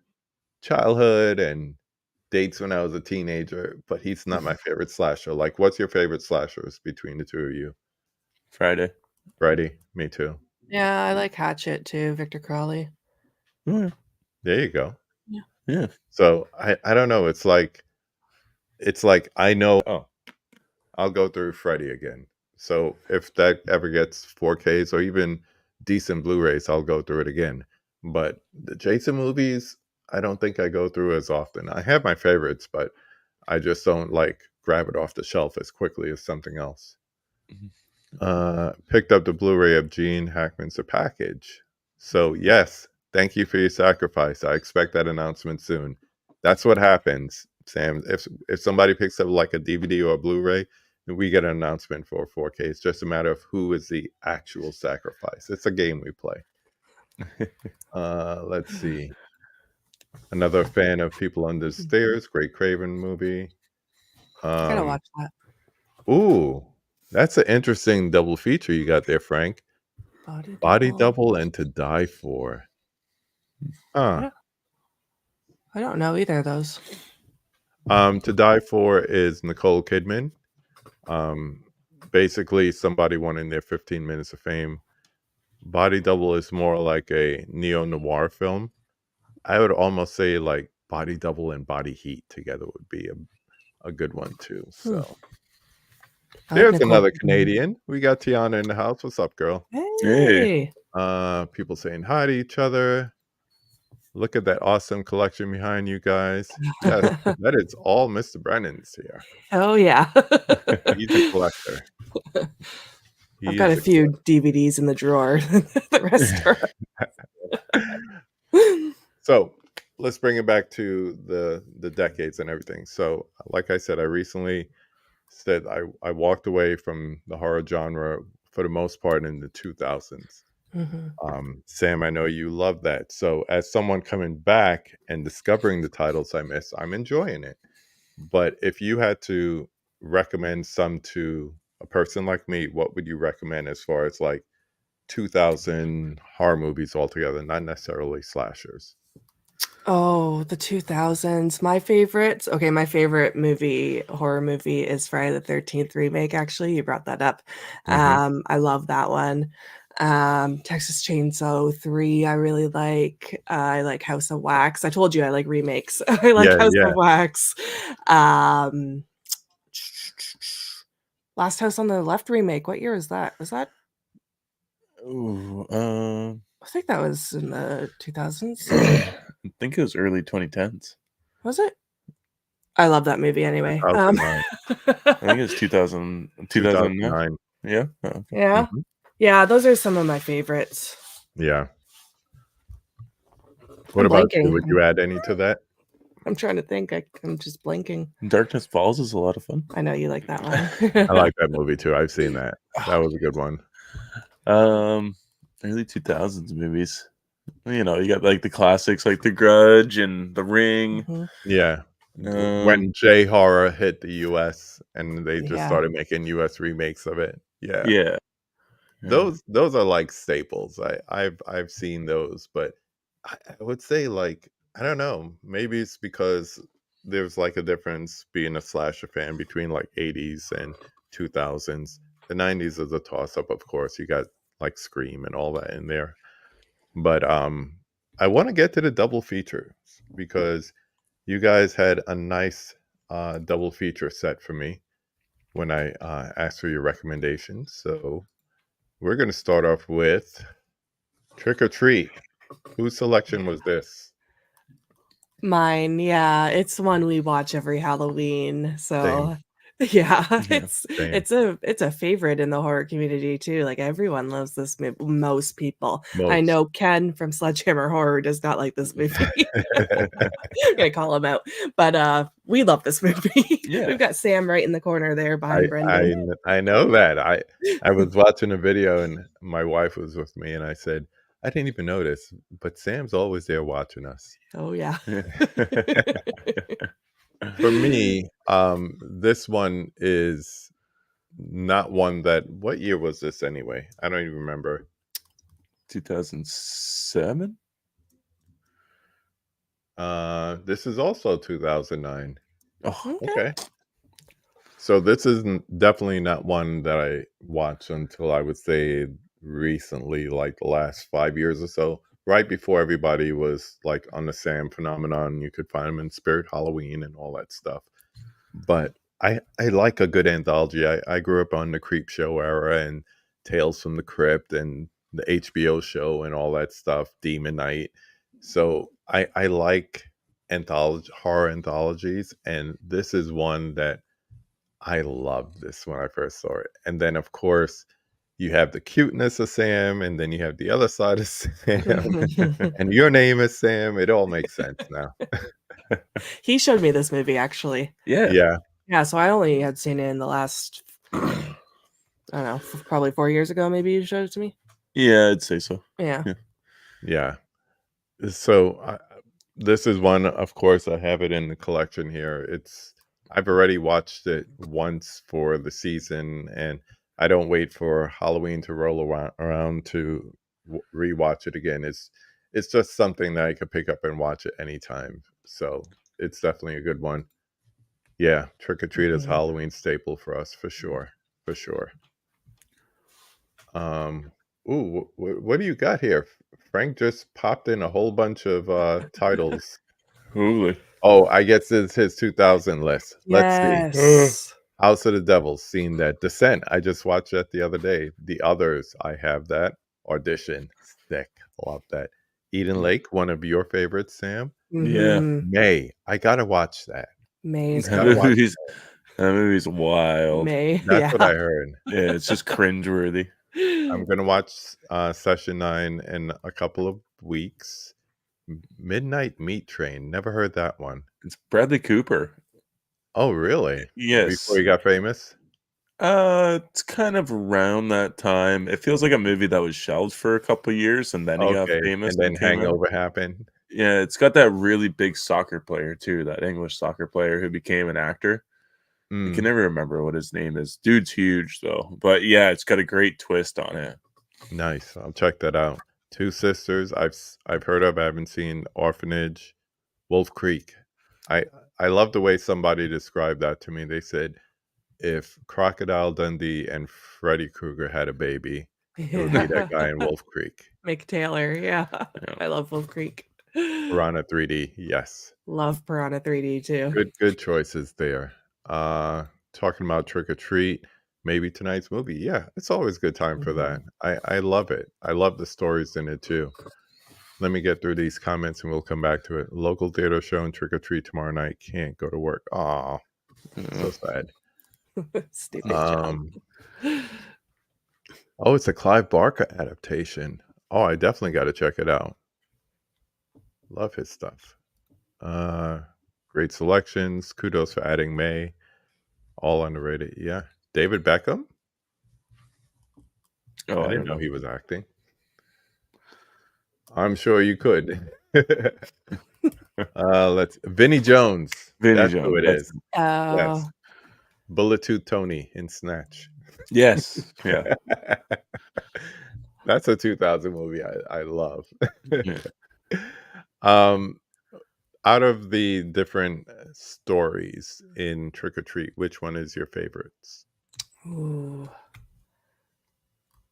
childhood and dates when I was a teenager, but he's not my favorite slasher. Like, what's your favorite slashers between the two of you? Friday. Freddy? Me too. Yeah, I like Hatchet too, Victor Crowley. Yeah. There you go. Yeah. So I don't know. It's like I know. Oh, I'll go through Freddy again. So if that ever gets 4Ks or even decent Blu-rays, I'll go through it again. But the Jason movies, I don't think I go through as often. I have my favorites, but I just don't like grab it off the shelf as quickly as something else. Picked up the Blu-ray of Gene Hackman's The Package. So yes, thank you for your sacrifice. I expect that announcement soon. That's what happens, Sam. If somebody picks up like a DVD or a Blu-ray, we get an announcement for 4K. It's just a matter of who is the actual sacrifice. It's a game we play. Let's see. Another fan of People Under the Stairs, great Craven movie. I gotta watch that. Ooh, that's an interesting double feature you got there, Frank. Body Double and To Die For. Huh. I don't know either of those. To Die For is Nicole Kidman. Basically somebody wanting their 15 minutes of fame. Body Double is more like a neo-noir film. I would almost say like Body Double and Body Heat together would be a good one too. So there's another Canadian. We got Tiana in the house. What's up, girl? Hey. People saying hi to each other. Look at that awesome collection behind you guys. Yes, that is all Mr. Brennan's here. Oh yeah. He's a collector. I've got a few DVDs in the drawer. The rest are. So let's bring it back to the decades and everything. So like I said, I recently said I walked away from the horror genre for the most part in the 2000s. Sam, I know you love that. So as someone coming back and discovering the titles I miss, I'm enjoying it. But if you had to recommend some to a person like me, what would you recommend as far as like 2000 horror movies altogether, not necessarily slashers? Oh, the 2000s. My favorites. Okay, my favorite horror movie is Friday the 13th remake, actually. You brought that up. I love that one. Texas Chainsaw 3, I really like. I like House of Wax. I told you I like remakes. I like House of Wax. Last House on the Left remake. What year is that? Was that? Ooh, I think that was in the 2000s. I think it was early 2010s. Was it? I love that movie anyway. I think it's 2009. Yeah. Oh, okay. Yeah. Yeah, those are some of my favorites. Yeah. What about you? Would you add any to that? I'm trying to think. I'm just blanking. Darkness Falls is a lot of fun. I know you like that one. I like that movie too. I've seen that. That was a good one. Early 2000s movies. You know, you got like the classics like The Grudge and The Ring. Yeah. When J horror hit the US and they just started making US remakes of it. Yeah. Yeah. Those are like staples. I've seen those, but I would say like I don't know. Maybe it's because there's like a difference being a slasher fan between like 80s and 2000s. The 90s is a toss up, of course. You got like Scream and all that in there. But I want to get to the double features because you guys had a nice double feature set for me when I asked for your recommendations. So we're going to start off with Trick or Treat. Whose selection was this? Mine, yeah, it's one we watch every Halloween. Same. So yeah, Yeah. Same. it's a favorite in the horror community too. Like everyone loves this movie. Most people. I Most. know Ken from Sledgehammer Horror does not like this movie. I'm gonna call him out. But we love this movie. Yeah. We've got Sam right in the corner there I, behind Brendan. I know that. I was watching a video and my wife was with me and I said, I didn't even notice, but Sam's always there watching us. Oh yeah. For me, this one is not one that. What year was this anyway? I don't even remember. 2007. This is also 2009. Oh, Okay. So this is definitely not one that I watched until I would say recently, like the last 5 years or so, right before everybody was like on the Sam phenomenon. You could find them in Spirit Halloween and all that stuff. But I like a good anthology. I grew up on the Creep Show era and Tales from the Crypt and the HBO show and all that stuff, Demon Night. So I like horror anthologies, and this is one that I loved this when I first saw it. And then of course you have the cuteness of Sam, and then you have the other side of Sam, and your name is Sam. It all makes sense now. He showed me this movie actually. yeah. Yeah. Yeah, so I only had seen it in the last I don't know, probably 4 years ago maybe you showed it to me. Yeah, I'd say so. Yeah. Yeah. So this is one, of course, I have it in the collection here. I've already watched it once for the season, and I don't wait for Halloween to roll around to rewatch it again. It's just something that I could pick up and watch at any time. So it's definitely a good one. Yeah, Trick or Treat is Mhm. Halloween staple for us, for sure. For sure. Ooh, what do you got here? Frank just popped in a whole bunch of titles. Holy. Oh, I guess it's his 2000 list. Let's see. Yes. House of the Devil, seen that. Descent, I just watched that the other day. The Others, I have that. Audition, sick. Love that. Eden Lake, one of your favorites, Sam. Yeah. Mhm. May, I gotta watch that. May is Gotta watch good. That movie's wild. May. That's what Yeah. I heard. Yeah, it's just cringeworthy. I'm gonna watch Session 9 in a couple of weeks. Midnight Meat Train. Never heard that one. It's Bradley Cooper. Oh, really? Yes. Before he got famous? It's kind of around that time. It feels like a movie that was shelved for a couple years and then he got Okay. famous. And then came out. Hangover happened. Yeah, it's got that really big soccer player too, that English soccer player who became an actor. I Mm, can never remember what his name is. Dude's huge though. But yeah, it's got a great twist on it. nice. I'll check that out. Two Sisters. I've heard of. I haven't seen. Orphanage. Wolf Creek. I love the way somebody described that to me. They said if Crocodile Dundee and Freddy Krueger had a baby, it would be that guy in Wolf Creek. Mick Taylor. Yeah. Yeah. I love Wolf Creek. Piranha 3D. Yes. Love Piranha 3D too. Good choices there. Talking about Trick or Treat, maybe tonight's movie. Yeah, it's always a good time for that. I love it. I love the stories in it too. Let me get through these comments and we'll come back to it. Local theater show and Trick or Treat tomorrow night. Can't go to work. Aw, so sad. Stupid job. Oh, it's a Clive Barker adaptation. Oh, I definitely got to check it out. Love his stuff. Great selections. Kudos for adding May. All underrated. Yeah. David Beckham? Oh, I didn't know he was acting. I'm sure you could. Vinnie Jones. Vinnie That's Jones. who it is. Oh. Yes. Bullet Tooth Tony in Snatch. Yes. Yeah. That's a 2000 movie I love. Yeah. Out of the different stories in Trick or Treat, which one is your favorites? Ooh.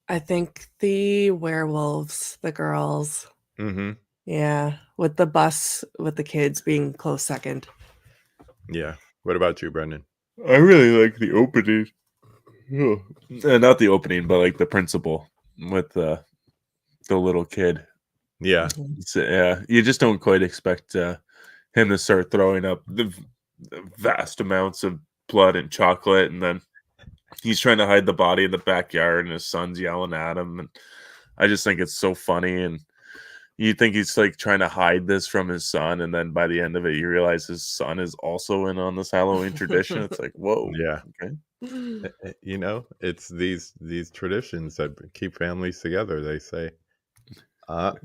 I think the werewolves, the girls. Mm-hmm. Yeah. With the bus, with the kids being close second. Yeah. What about you, Brendan? I really like the opening. Not the opening, but like the principal with the little kid. Yeah. So, yeah, you just don't quite expect him to start throwing up the vast amounts of blood and chocolate, and then he's trying to hide the body in the backyard, and his son's yelling at him. And I just think it's so funny. And you think he's like trying to hide this from his son, and then by the end of it, you realize his son is also in on this Halloween tradition. It's like, whoa, Yeah. okay. You know, it's these traditions that keep families together, they say.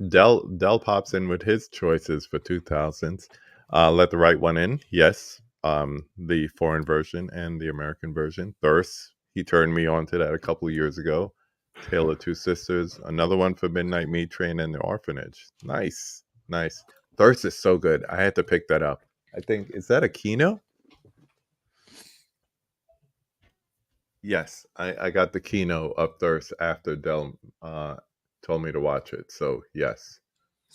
Dell pops in with his choices for 2000s. Let the Right One In. Yes. The foreign version and the American version. Thirst. He turned me on to that a couple of years ago. Tale of Two Sisters. Another one for Midnight Meat Train and The Orphanage. Nice. Nice. Thirst is so good. I had to pick that up. I think, is that a Kino? Yes. I got the Kino of Thirst after Dell told me to watch it. So, yes.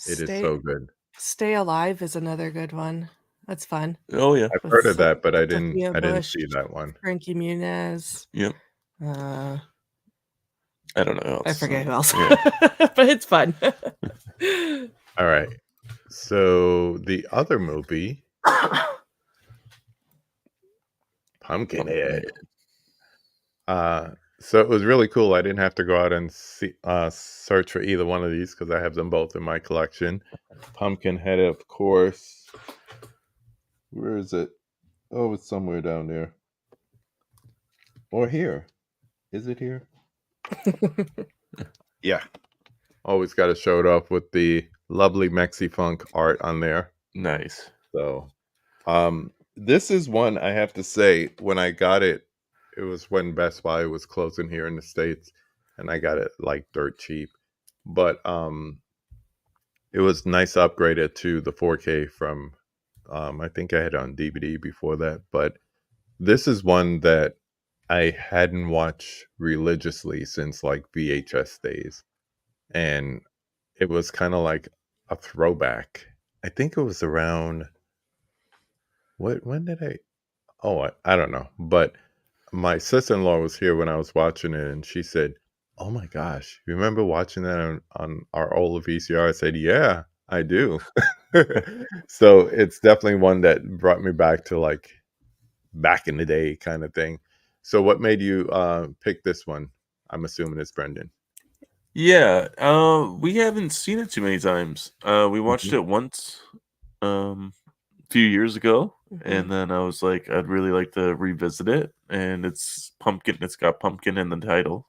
It is so good. Stay Alive is another good one. That's fun. Oh yeah, I've With heard of that, but Sophia I didn't Bush, see that one. Frankie Muniz. yep. Uh, I don't know. I forget who else, Yeah. but it's fun. All right. So the other movie, Pumpkinhead. So it was really cool. I didn't have to go out and search for either one of these because I have them both in my collection. Pumpkinhead, of course. Where is it? Oh, it's somewhere down there. Or here. Is it here? Yeah. Always got to show it off with the lovely Mexi Funk art on there. Nice. So, this is one I have to say, when I got it, it was when Best Buy was closing here in the States, and I got it like dirt cheap. But it was nice upgraded to the 4K from I think I had it on DVD before that. But this is one that I hadn't watched religiously since like VHS days. And it was kind of like a throwback. I think it was around when did I don't know. But my sister-in-law was here when I was watching it, and she said, "Oh my gosh, you remember watching that on our old VCR?" I said, "Yeah, I do." So it's definitely one that brought me back to like back in the day kind of thing. So what made you pick this one? I'm assuming it's Brendan. Yeah. We haven't seen it too many times. We watched Mhm. it once, a few years ago, Mm-hmm. and then I was like, I'd really like to revisit it. And it's pumpkin. It's got pumpkin in the title,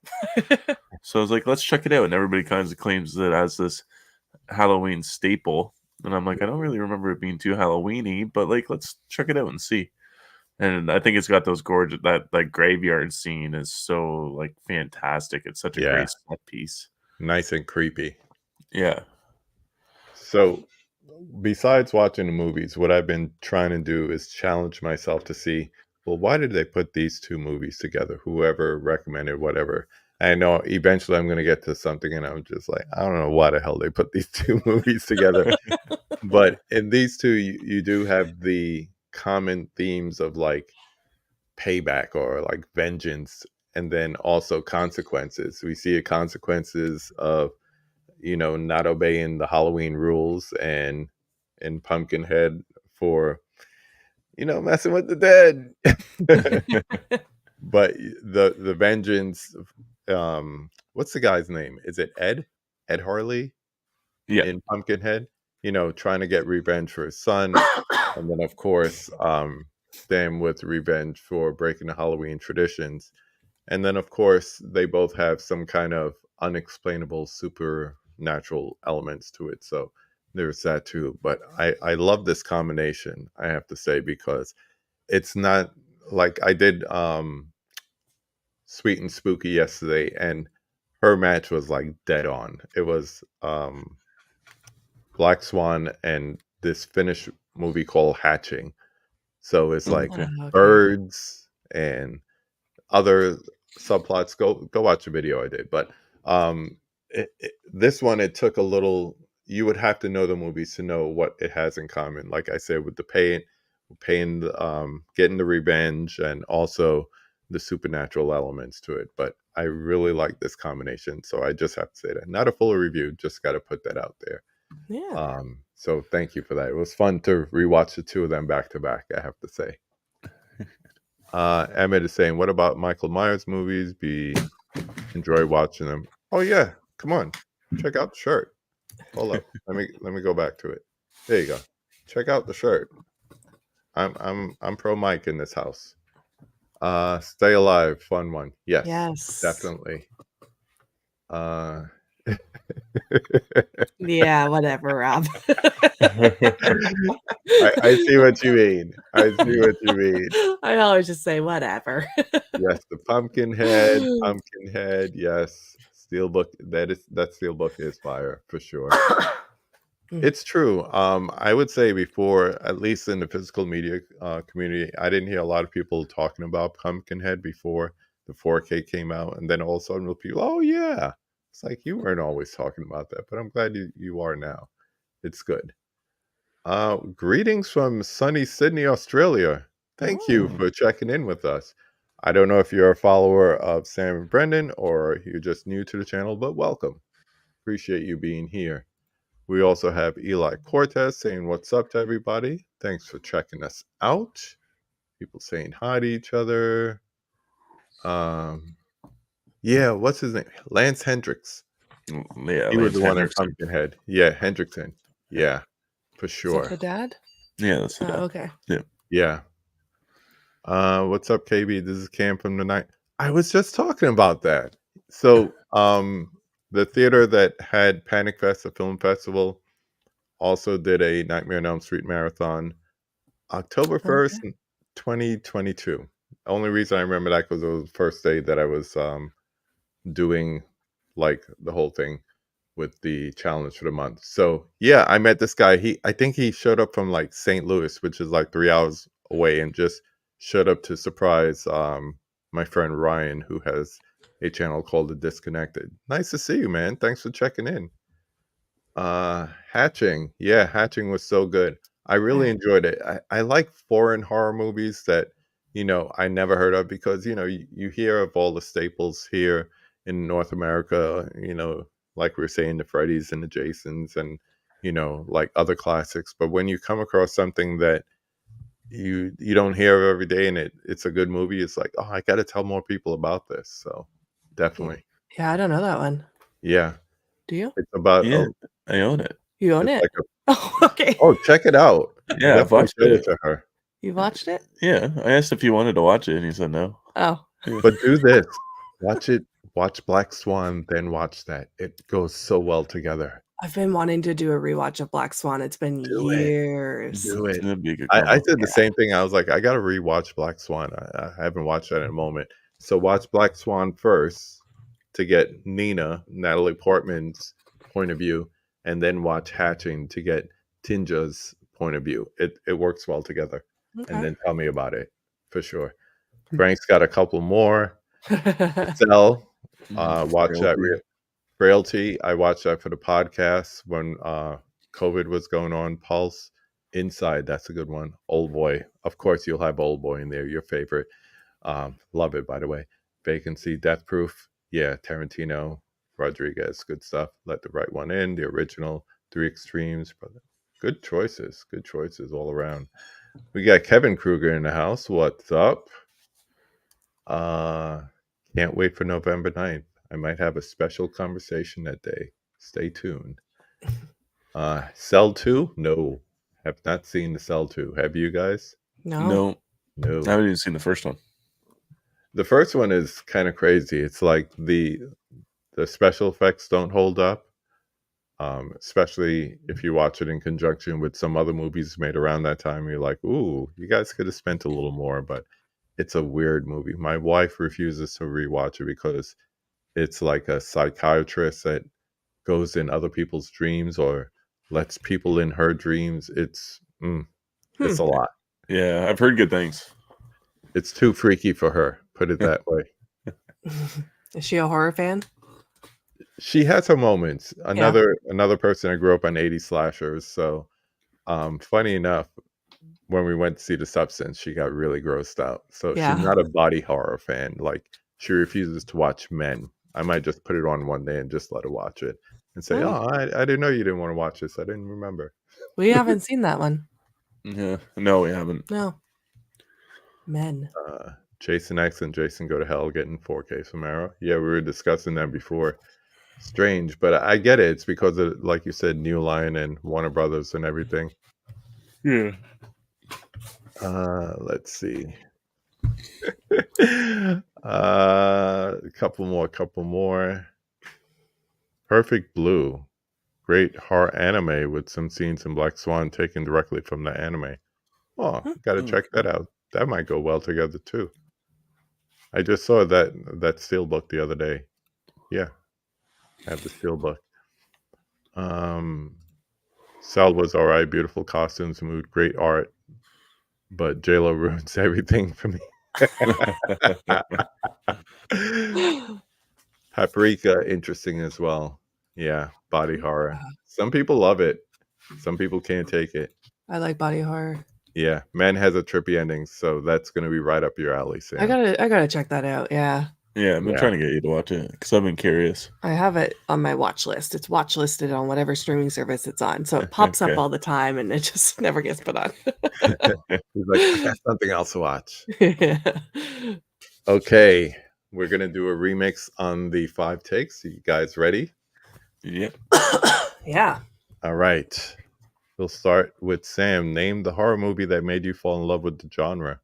so I was like, let's check it out. And everybody kind of claims it as this Halloween staple, and I'm like, I don't really remember it being too Halloweeny, but like, let's check it out and see. And I think it's got those gorgeous that graveyard scene is so like fantastic. It's such a Yeah, great set piece. nice and creepy. Yeah. So, besides watching the movies, what I've been trying to do is challenge myself to see, well, why did they put these two movies together? Whoever recommended whatever. I know eventually I'm going to get to something, and I'm just like, I don't know why the hell they put these two movies together. But in these two, you do have the common themes of like payback or like vengeance, and then also consequences. We see the consequences of not obeying the Halloween rules, and in Pumpkinhead for messing with the dead. But the vengeance, what's the guy's name? Is it Ed Harley Yeah. in Pumpkinhead? Trying to get revenge for his son, and then of course Sam with revenge for breaking the Halloween traditions. And then, of course, they both have some kind of unexplainable supernatural elements to it. So there's that too. But I love this combination, I have to say, because it's not like I did Sweet and Spooky yesterday, and her match was like dead on. It was Black Swan and this Finnish movie called Hatching. So it's like Okay. Okay. birds and other subplots. Go watch the video I did. But this one, it took a little, you would have to know the movies to know what it has in common, like I said, with the paying getting the revenge, and also the supernatural elements to it. But I really like this combination. So I just have to say that. Not a full review, just got to put that out there. Yeah. So thank you for that. It was fun to rewatch the two of them back to back, I have to say. Emmett is saying, what about Michael Myers movies? Enjoy watching them. Oh yeah, come on. Check out the shirt. Hold up. Let me go back to it. There you go. Check out the shirt. I'm pro Mike in this house. Stay Alive, fun one. Yes, Yes. definitely. Yeah, whatever, Rob. I see what you mean. I see what you mean. I always just say whatever. Yes, the pumpkin head. Yes, steelbook. That steelbook is fire for sure. It's true. I would say before, at least in the physical media community, I didn't hear a lot of people talking about Pumpkinhead before the 4K came out, and then all of a sudden, people, oh yeah, it's like you weren't always talking about that, but I'm glad you are now. It's good. Greetings from sunny Sydney, Australia. Thank you for checking in with us. I don't know if you're a follower of Sam and Brendan or you're just new to the channel, but welcome. Appreciate you being here. We also have Eli Cortez saying what's up to everybody. Thanks for checking us out. People saying hi to each other. Yeah, what's his name? Lance Hendricks. Yeah, He was the one in Hendrickson. Pumpkinhead. Yeah, Hendrickson. Yeah, for Is that sure. the dad? Yeah, that's the dad. Okay. Yeah. What's up, KB? This is Cam from the night. I was just talking about that. So, the theater that had Panic Fest, a film festival, also did a Nightmare on Elm Street marathon October 1st, 2022. Only reason I remember that because it was the first day that I was doing like the whole thing with the challenge for the month. So yeah, I met this guy. I think he showed up from like St. Louis, which is like 3 hours away, and just showed up to surprise my friend Ryan, who has a channel called The Disconnected. Nice to see you, man. Thanks for checking in. Hatching. Yeah, Hatching was so good. I really enjoyed it. I like foreign horror movies that, I never heard of because, you hear of all the staples here in North America, like we were saying, the Freddy's and the Jasons and, like other classics. But when you come across something that you don't hear of every day and it's a good movie, it's like, oh, I got to tell more people about this. So definitely. Yeah, I don't know that one. Yeah. Do you? It's about, Yeah, I own it. You own it's it? like Oh, okay. Oh, check it out. Yeah, I've Definitely watched show it it. to her. You watched it? Yeah, I asked if he wanted to watch it, and he said no. Oh. Yeah. But do this. Watch it. Watch Black Swan, then watch that. It goes so well together. I've been wanting to do a rewatch of Black Swan. It's been Do it. years. Do it. That'd be a good I combo. said the same thing. I was like, I got to rewatch Black Swan. I haven't watched that in a moment. So watch Black Swan first to get Natalie Portman's point of view, and then watch Hatching to get Tinja's point of view. It works well together. Okay. And then tell me about it for sure. Frank's got a couple more. Cell, watch that. Frailty. I watched that for the podcast when COVID was going on. Pulse. Inside. That's a good one. Old Boy. Of course, you'll have Old Boy in there. Your favorite. Love it, by the way. Vacancy. Death Proof. Yeah. Tarantino. Rodriguez. Good stuff. Let the Right One In. The original. Three Extremes. Good choices. Good choices all around. We got Kevin Kruger in the house. What's up? Can't wait for November 9th. I might have a special conversation that day. Stay tuned. Cell 2? No. Have not seen the Cell 2. Have you guys? No. I haven't even seen the first one. The first one is kind of crazy. It's like the special effects don't hold up. Especially if you watch it in conjunction with some other movies made around that time. You're like, ooh, you guys could have spent a little more, but it's a weird movie. My wife refuses to rewatch it because it's like a psychiatrist that goes in other people's dreams or lets people in her dreams. It's a lot. Yeah, I've heard good things. It's too freaky for her, put it that way. Is she a horror fan? She has her moments. Another person that grew up on 80s slashers. So funny enough, when we went to see The Substance, she got really grossed out. So she's not a body horror fan. Like she refuses to watch Men. I might just put it on one day and just let her watch it and say, Oh. "Oh, I didn't know you didn't want to watch this. I didn't remember." We haven't seen that one. Yeah. No, we haven't. No. Men. Jason X and Jason Go to Hell getting 4K from Arrow. Yeah, we were discussing that before. Strange, but I get it. It's because of, like you said, New Line and Warner Brothers and everything. Yeah. Let's see. A couple more. Perfect Blue. Great horror anime with some scenes in Black Swan taken directly from the anime. Oh, gotta check that out. That might go well together too. I just saw that steelbook the other day. Yeah, I have the steelbook. Cell was alright, beautiful costumes, mood, great art, but JLo ruins everything for me. Paprika, interesting as well. Yeah, body horror. Some people love it. Some people can't take it. I like body horror. Yeah, Man has a trippy ending, so that's gonna be right up your alley, Sam. I gotta check that out. Yeah. Yeah, I've been Yeah. trying to get you to watch it because I've been curious. I have it on my watch list. It's watch listed on whatever streaming service it's on. So it pops Okay. up all the time and it just never gets put on. He's like, I got something else to watch. Yeah. Okay, we're gonna do a remix on the 5 takes. You guys ready? Yep. Yeah. All right. We'll start with Sam. Name the horror movie that made you fall in love with the genre.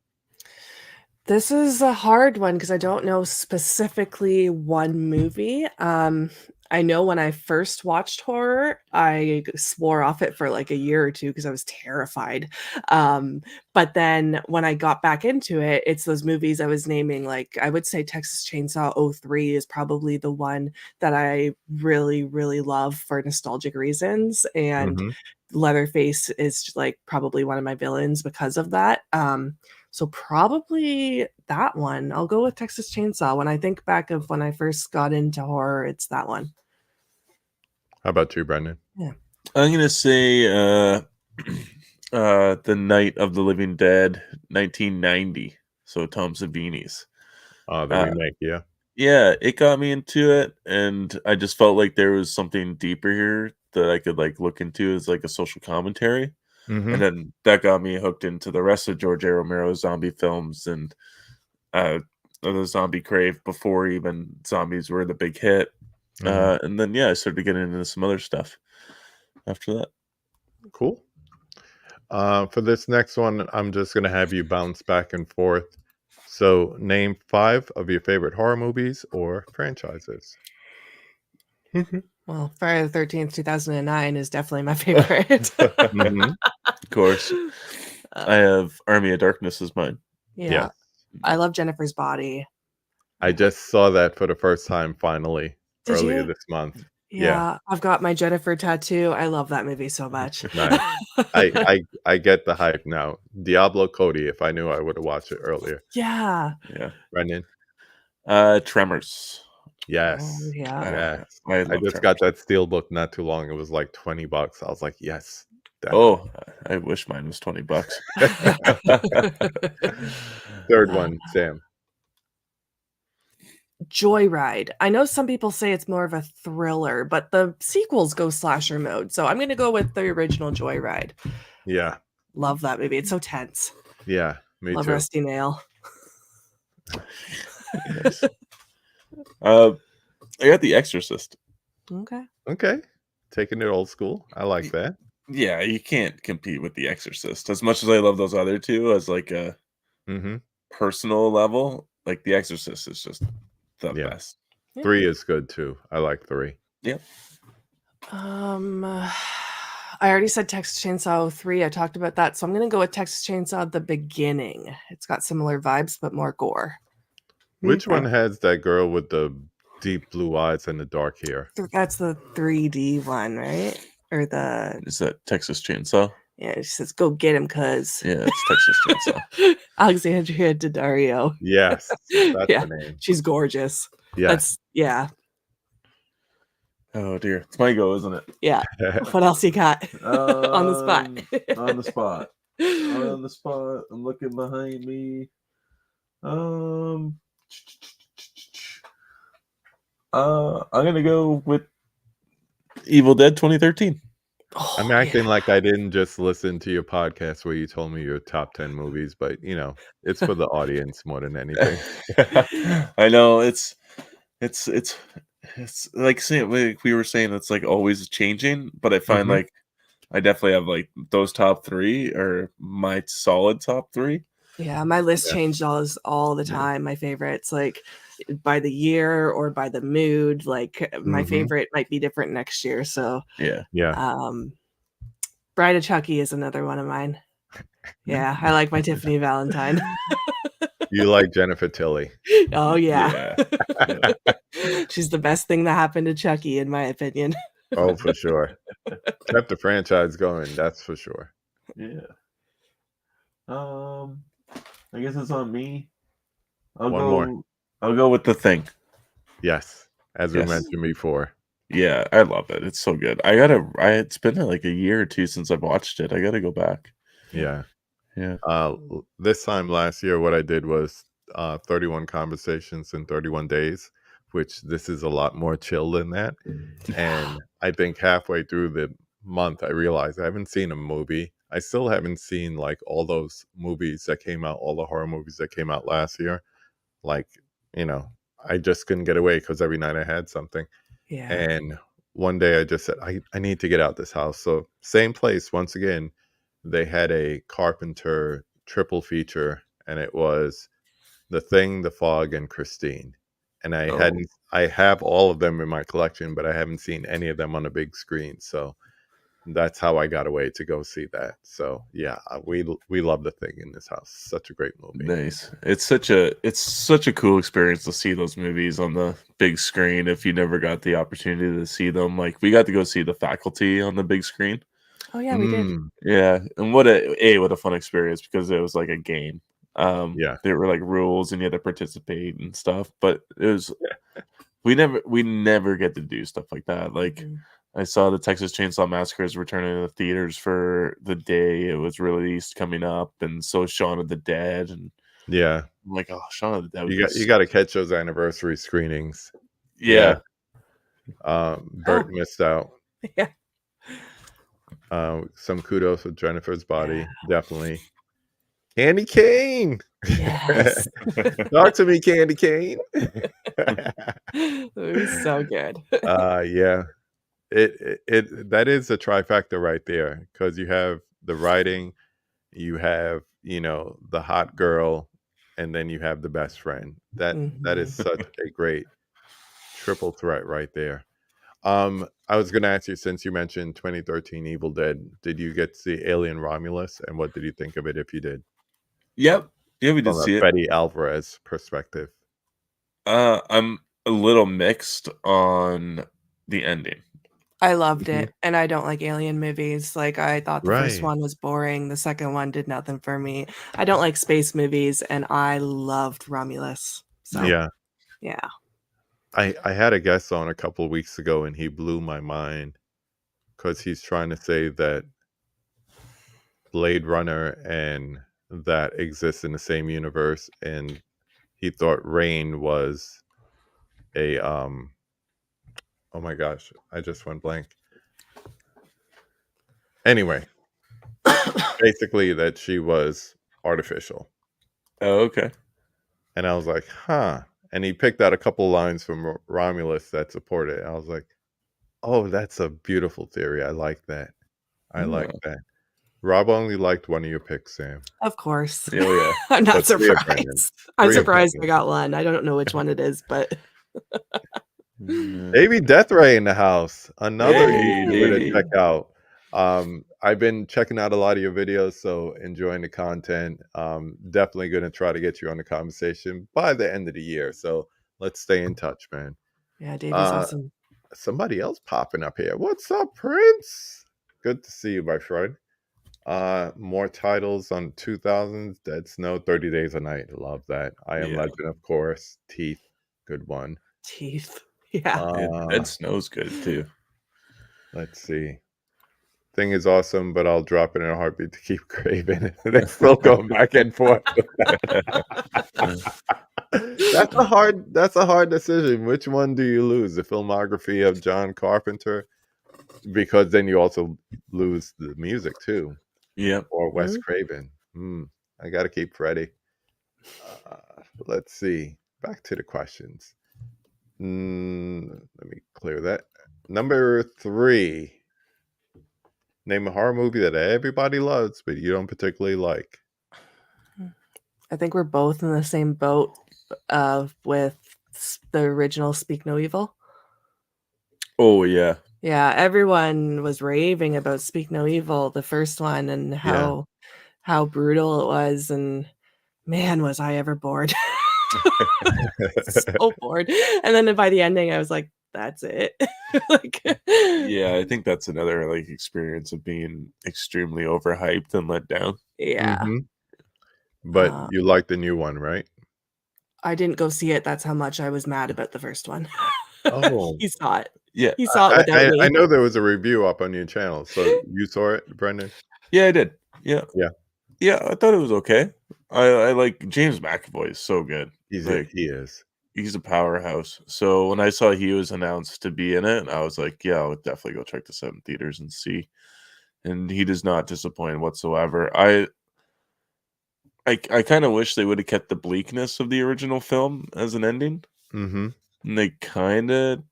This is a hard one because I don't know specifically one movie. I know when I first watched horror, I swore off it for like a year or two because I was terrified. But then when I got back into it, it's those movies I was naming. Like I would say Texas Chainsaw 03 is probably the one that I really, really love for nostalgic reasons. And Mhm. Leatherface is like probably one of my villains because of that. So probably that one. I'll go with Texas Chainsaw. When I think back of when I first got into horror, it's that one. How about you, Brendan? I'm gonna say The Night of the Living Dead, 1990. So Tom Savini's. The Uh, remake, yeah. Yeah, it got me into it, and I just felt like there was something deeper here that I could like look into as like a social commentary. Mhm. And then that got me hooked into the rest of George A. Romero's zombie films and the Zombie Crave before even zombies were the big hit. Mhm. And then I started getting into some other stuff after that. Cool. For this next one, I'm just gonna have you bounce back and forth. So, name 5 of your favorite horror movies or franchises. Well, Friday the 13th, 2009 is definitely my favorite. Mhm. Of course, I have Army of Darkness as mine. Yeah. Yeah. I love Jennifer's Body. I just saw that for the first time finally Did earlier you? this month. Yeah, I've got my Jennifer tattoo. I love that movie so much. Nice. I get the hype now. Diablo Cody, if I knew I would have watched it earlier. Yeah. Yeah. Brendan. Tremors. Yes. Oh, yeah. Yes. I I love just Tremors. got that steelbook not too long. It was like $20. I was like, yes. Oh, I wish mine was $20. Third one, Sam. Joyride. I know some people say it's more of a thriller, but the sequels go slasher mode. So I'm going to go with the original Joyride. Yeah. Love that movie. It's so tense. Yeah. Me Love too. Rusty Nail. Nice. I got The Exorcist. Okay. Okay. Taking it old school. I like that. Yeah, you can't compete with The Exorcist. As much as I love those other two as like a Mm-hmm. personal level, like The Exorcist is just the Yeah. best. 3 is good too. I like 3. Yep. I already said Texas Chainsaw 03. I talked about that. So I'm going to go with Texas Chainsaw The Beginning. It's got similar vibes, but more gore. Which one has that girl with the deep blue eyes and the dark hair? That's the 3D one, right? Or the... Is that Texas Chainsaw? Yeah, she says, go get him, cuz. Yeah, it's Texas Chainsaw. Alexandria Daddario. Yes. That's Yeah, the name. she's gorgeous. Yes. Yeah. Oh dear, it's my go, isn't it? Yeah. What else you got? On the spot. On the spot. On the spot. I'm looking behind me. I'm gonna go with Evil Dead 2013. Oh, I'm acting like I didn't just listen to your podcast where you told me your top 10 movies, but it's for the audience more than anything. I know it's like we were saying, it's like always changing, but I find Mhm. like I definitely have like those top three are my solid top three. Yeah, my list Yeah. changed all the Yeah. time. My favorites, like by the year or by the mood. Like my Mhm. favorite might be different next year. So, Yeah. Yeah. Bride of Chucky is another one of mine. Yeah, I like my Tiffany Valentine. You like Jennifer Tilly. Oh yeah, Yeah. she's the best thing that happened to Chucky, in my opinion. Oh, for sure. Kept the franchise going, that's for sure. Yeah. I guess it's on me. I'll One more. go with The Thing. Yes, as we Yes. mentioned before. Yeah, I love it. It's so good. It's been like a year or two since I've watched it. I gotta go back. Yeah. Yeah. This time last year, what I did was 31 conversations in 31 days, which this is a lot more chill than that. And I think halfway through the month, I realized I haven't seen a movie. I still haven't seen like all those movies that came out, all the horror movies that came out last year. Like, I just couldn't get away because every night I had something. Yeah. And one day I just said, I need to get out this house. So, same place, once again, they had a Carpenter triple feature, and it was The Thing, The Fog, and Christine. And Oh. I have all of them in my collection, but I haven't seen any of them on a big screen. So that's how I got away to go see that. So yeah, we love The Thing in this house. Such a great movie. Nice. It's such a cool experience to see those movies on the big screen if you never got the opportunity to see them. Like we got to go see The Faculty on the big screen. Oh yeah, we did. Yeah, and what a fun experience because it was like a game. Yeah. There were like rules and you had to participate and stuff, but it was we never get to do stuff like that. Like Mhm. I saw the Texas Chainsaw Massacre is returning to the theaters for the day it was released coming up, and so is Shaun of the Dead, and Yeah. I'm like, oh, Shaun of the Dead would You be got to catch those anniversary screenings. yeah. Bert missed out. Yeah. Some kudos with Jennifer's Body, definitely. Candy Cane. Yes. Talk to me, Candy Cane. It was so good. Yeah. It that is a trifecta right there, because you have the writing, you have the hot girl, and then you have the best friend. That is Mhm. such a great triple threat right there. I was gonna ask you, since you mentioned 2013 Evil Dead, did you get to see Alien Romulus, and what did you think of it if you did, Yep. Yeah, we did from a see it. Freddy Alvarez perspective? I'm a little mixed on the ending. I loved Mhm. it, and I don't like alien movies. Like, I thought the first Right. one was boring, the second one did nothing for me. I don't like space movies, and I loved Romulus. So, Yeah. yeah. I had a guest on a couple of weeks ago, and he blew my mind because he's trying to say that Blade Runner and that exists in the same universe, and he thought Rain was a oh my gosh, I just went blank. Anyway, basically that she was artificial. Oh, okay. And I was like, huh. And he picked out a couple lines from Romulus that support it. I was like, oh, that's a beautiful theory. I like that. I like that. Rob only liked one of your picks, Sam. Of course. Oh, yeah. I'm not But three of Brendan. surprised. I'm Three of surprised I Brendan. got one. I don't know which one it is, but Davey Death Ray in the house. Another Hey, YouTuber to Davey. check out. I've been checking out a lot of your videos, so enjoying the content. Definitely going to try to get you on the conversation by the end of the year. So let's stay in touch, man. yeah, Davey's awesome. Somebody else popping up here. What's up, Prince? Good to see you, my friend. More titles on 2000s. Dead Snow, 30 Days a Night. Love that. I Am Yeah. Legend, of course. Teeth, good one. Teeth. Yeah. Dead Snow's good too. Let's see. Thing is awesome, but I'll drop it in a heartbeat to keep craving it. They're still going back and forth. That's a hard decision. Which one do you lose? The filmography of John Carpenter, because then you also lose the music too, Yep. or Wes Mhm. Craven. I got to keep Freddie. Let's see. Back to the questions. Let me clear that. Number 3. Name a horror movie that everybody loves, but you don't particularly like. I think we're both in the same boat with the original Speak No Evil. Oh yeah. Yeah, everyone was raving about Speak No Evil, the first one, and how brutal it was, and man, was I ever bored. So bored. And then by the ending, I was like, that's it. Like, Yeah, I think that's another like experience of being extremely overhyped and let down. yeah. But Uh, you like the new one, right? I didn't go see it. That's how much I was mad about the first one. Oh, He saw it. Yeah. He saw it without I me. know there was a review up on your channel, so you saw it, Brendan? Yeah, I did. Yeah. Yeah. Yeah, I thought it was okay. I like James McAvoy is so good. He is. He's a powerhouse. So when I saw he was announced to be in it, I was like, yeah, I'll definitely go check this out in theaters and see. And he does not disappoint whatsoever. I kind of wish they would have kept the bleakness of the original film as an ending. Mm-hmm. And they kind of,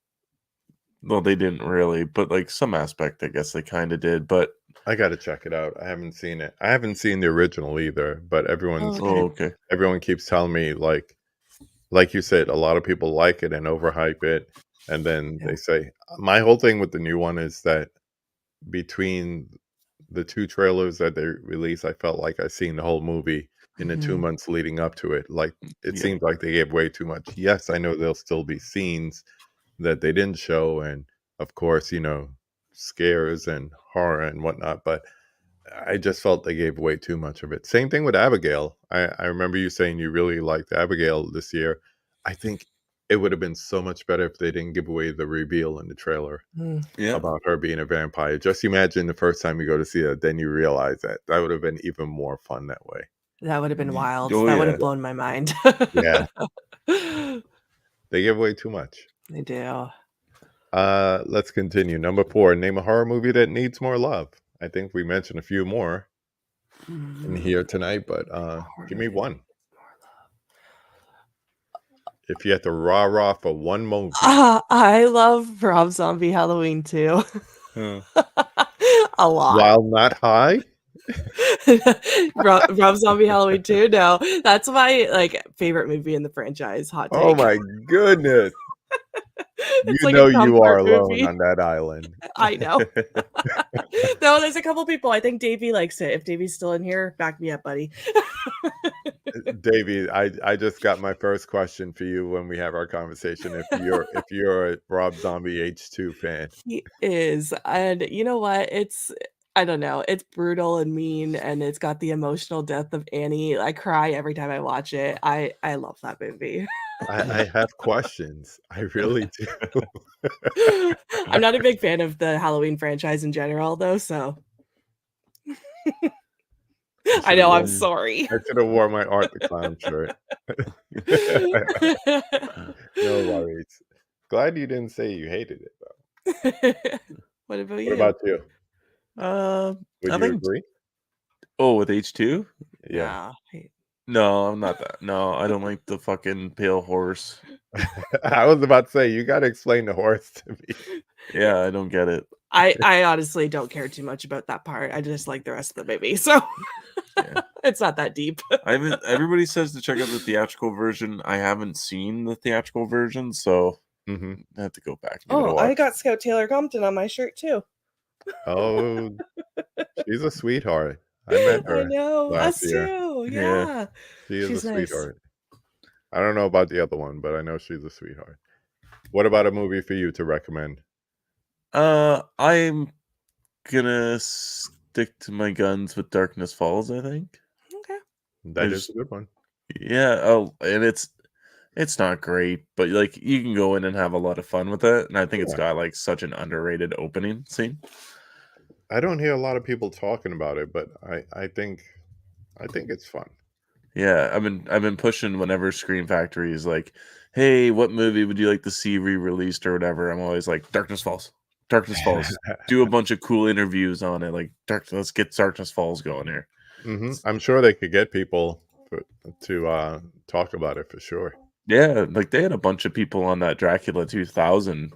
well, they didn't really, but like some aspect, I guess they kind of did. But I got to check it out. I haven't seen it. I haven't seen the original either, but oh, okay. everyone keeps telling me, like you said, a lot of people like it and overhype it, and then Yeah. they say my whole thing with the new one is that between the 2 trailers that they released, I felt like I seen the whole movie in the 2 Mhm. months leading up to it. Like, it Yeah. seems like they gave way too much. Yes, I know there'll still be scenes that they didn't show, and of course, scares and horror and whatnot, but I just felt they gave way too much of it. Same thing with Abigail. I remember you saying you really liked Abigail this year. I think it would have been so much better if they didn't give away the reveal in the trailer Mm. Yeah. about her being a vampire. Just imagine the first time you go to see it, then you realize that. That would have been even more fun that way. That would have been wild. Oh That would yeah. have blown my mind. Yeah. They give away too much. They do. Let's continue. Number 4, name a horror movie that needs more love. I think we mentioned a few more in here tonight, but give me one. If you had to rah-rah for one movie. I love Rob Zombie Halloween too. Huh. A lot. While not high? Rob Zombie Halloween 2. No, that's my favorite movie in the franchise. Hot take. Oh my goodness. It's You like know a you are comfort alone movie. on that island. I know. No, there's a couple people. I think Davey likes it. If Davey's still in here, back me up, buddy. Davey, I just got my first question for you when we have our conversation. If you're a Rob Zombie H2 fan. He is. And you know what? I don't know. It's brutal and mean, and it's got the emotional depth of Annie. I cry every time I watch it. I love that movie. I have questions. I really do. I'm not a big fan of the Halloween franchise in general, though, so I know, I'm sorry. I should have worn my Art the Clown shirt. No worries. Glad you didn't say you hated it though. What about What you? about you? Would I you think. agree? Oh, with H2? Yeah. No, I'm not that. No, I don't like the fucking pale horse. I was about to say you got to explain the horse to me. Yeah, I don't get it. I honestly don't care too much about that part. I just like the rest of the movie, so Yeah. it's not that deep. I haven't. Everybody says to check out the theatrical version. I haven't seen the theatrical version, so Mhm. I have to go back and give it a Oh, watch. I got Scout Taylor Compton on my shirt too. Oh, she's a sweetheart. I met I her know, last us year. too. Yeah. Yeah. She is She's a nice. sweetheart. I don't know about the other one, but I know she's a sweetheart. What about a movie for you to recommend? I'm gonna stick to my guns with Darkness Falls. I think. Okay. That is a good one. Yeah. Oh, and it's not great, but like you can go in and have a lot of fun with it. And I think it's Yeah. got like such an underrated opening scene. I don't hear a lot of people talking about it, but I think it's fun. Yeah, I've been pushing whenever Scream Factory is like, hey, what movie would you like to see re-released or whatever? I'm always like, Darkness Falls. Darkness Falls. Do a bunch of cool interviews on it. Like, let's get Darkness Falls going here. I'm sure they could get people to talk about it for sure. Yeah, like they had a bunch of people on that Dracula 2000.